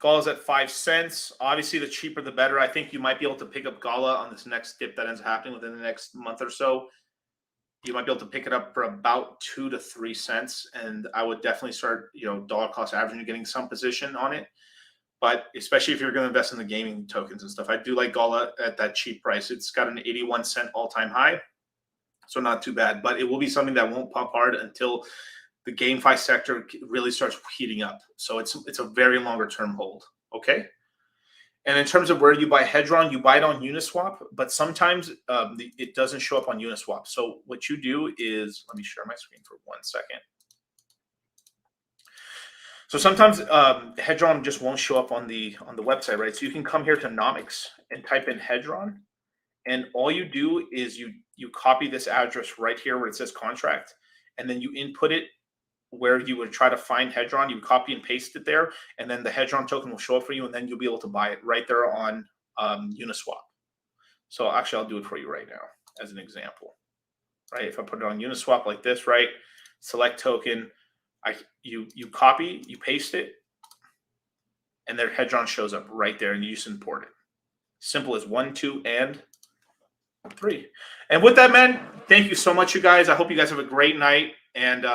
Gala's at 5 cents. Obviously, the cheaper the better. I think you might be able to pick up Gala on this next dip that ends up happening within the next month or so. You might be able to pick it up for about 2 to 3 cents. And I would definitely start, dollar cost averaging, getting some position on it. But especially if you're going to invest in the gaming tokens and stuff, I do like Gala at that cheap price. It's got an 81 cent all-time high, so not too bad. But it will be something that won't pump hard until the GameFi sector really starts heating up. So it's a very longer-term hold, okay? And in terms of where you buy Hedron, you buy it on Uniswap, but sometimes it doesn't show up on Uniswap. So what you do is, let me share my screen for 1 second. So sometimes Hedron just won't show up on the website, right? So you can come here to Nomics and type in Hedron, and all you do is you copy this address right here where it says contract, and then you input it where you would try to find Hedron. You copy and paste it there, and then the Hedron token will show up for you, and then you'll be able to buy it right there on Uniswap. So actually, I'll do it for you right now as an example, right? If I put it on Uniswap like this, right? Select token. You copy, you paste it, and their hedron shows up right there, and you just import it. Simple as 1, 2, and 3. And with that, man, thank you so much, you guys. I hope you guys have a great night, and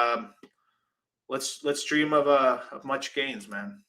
let's dream of much gains, man.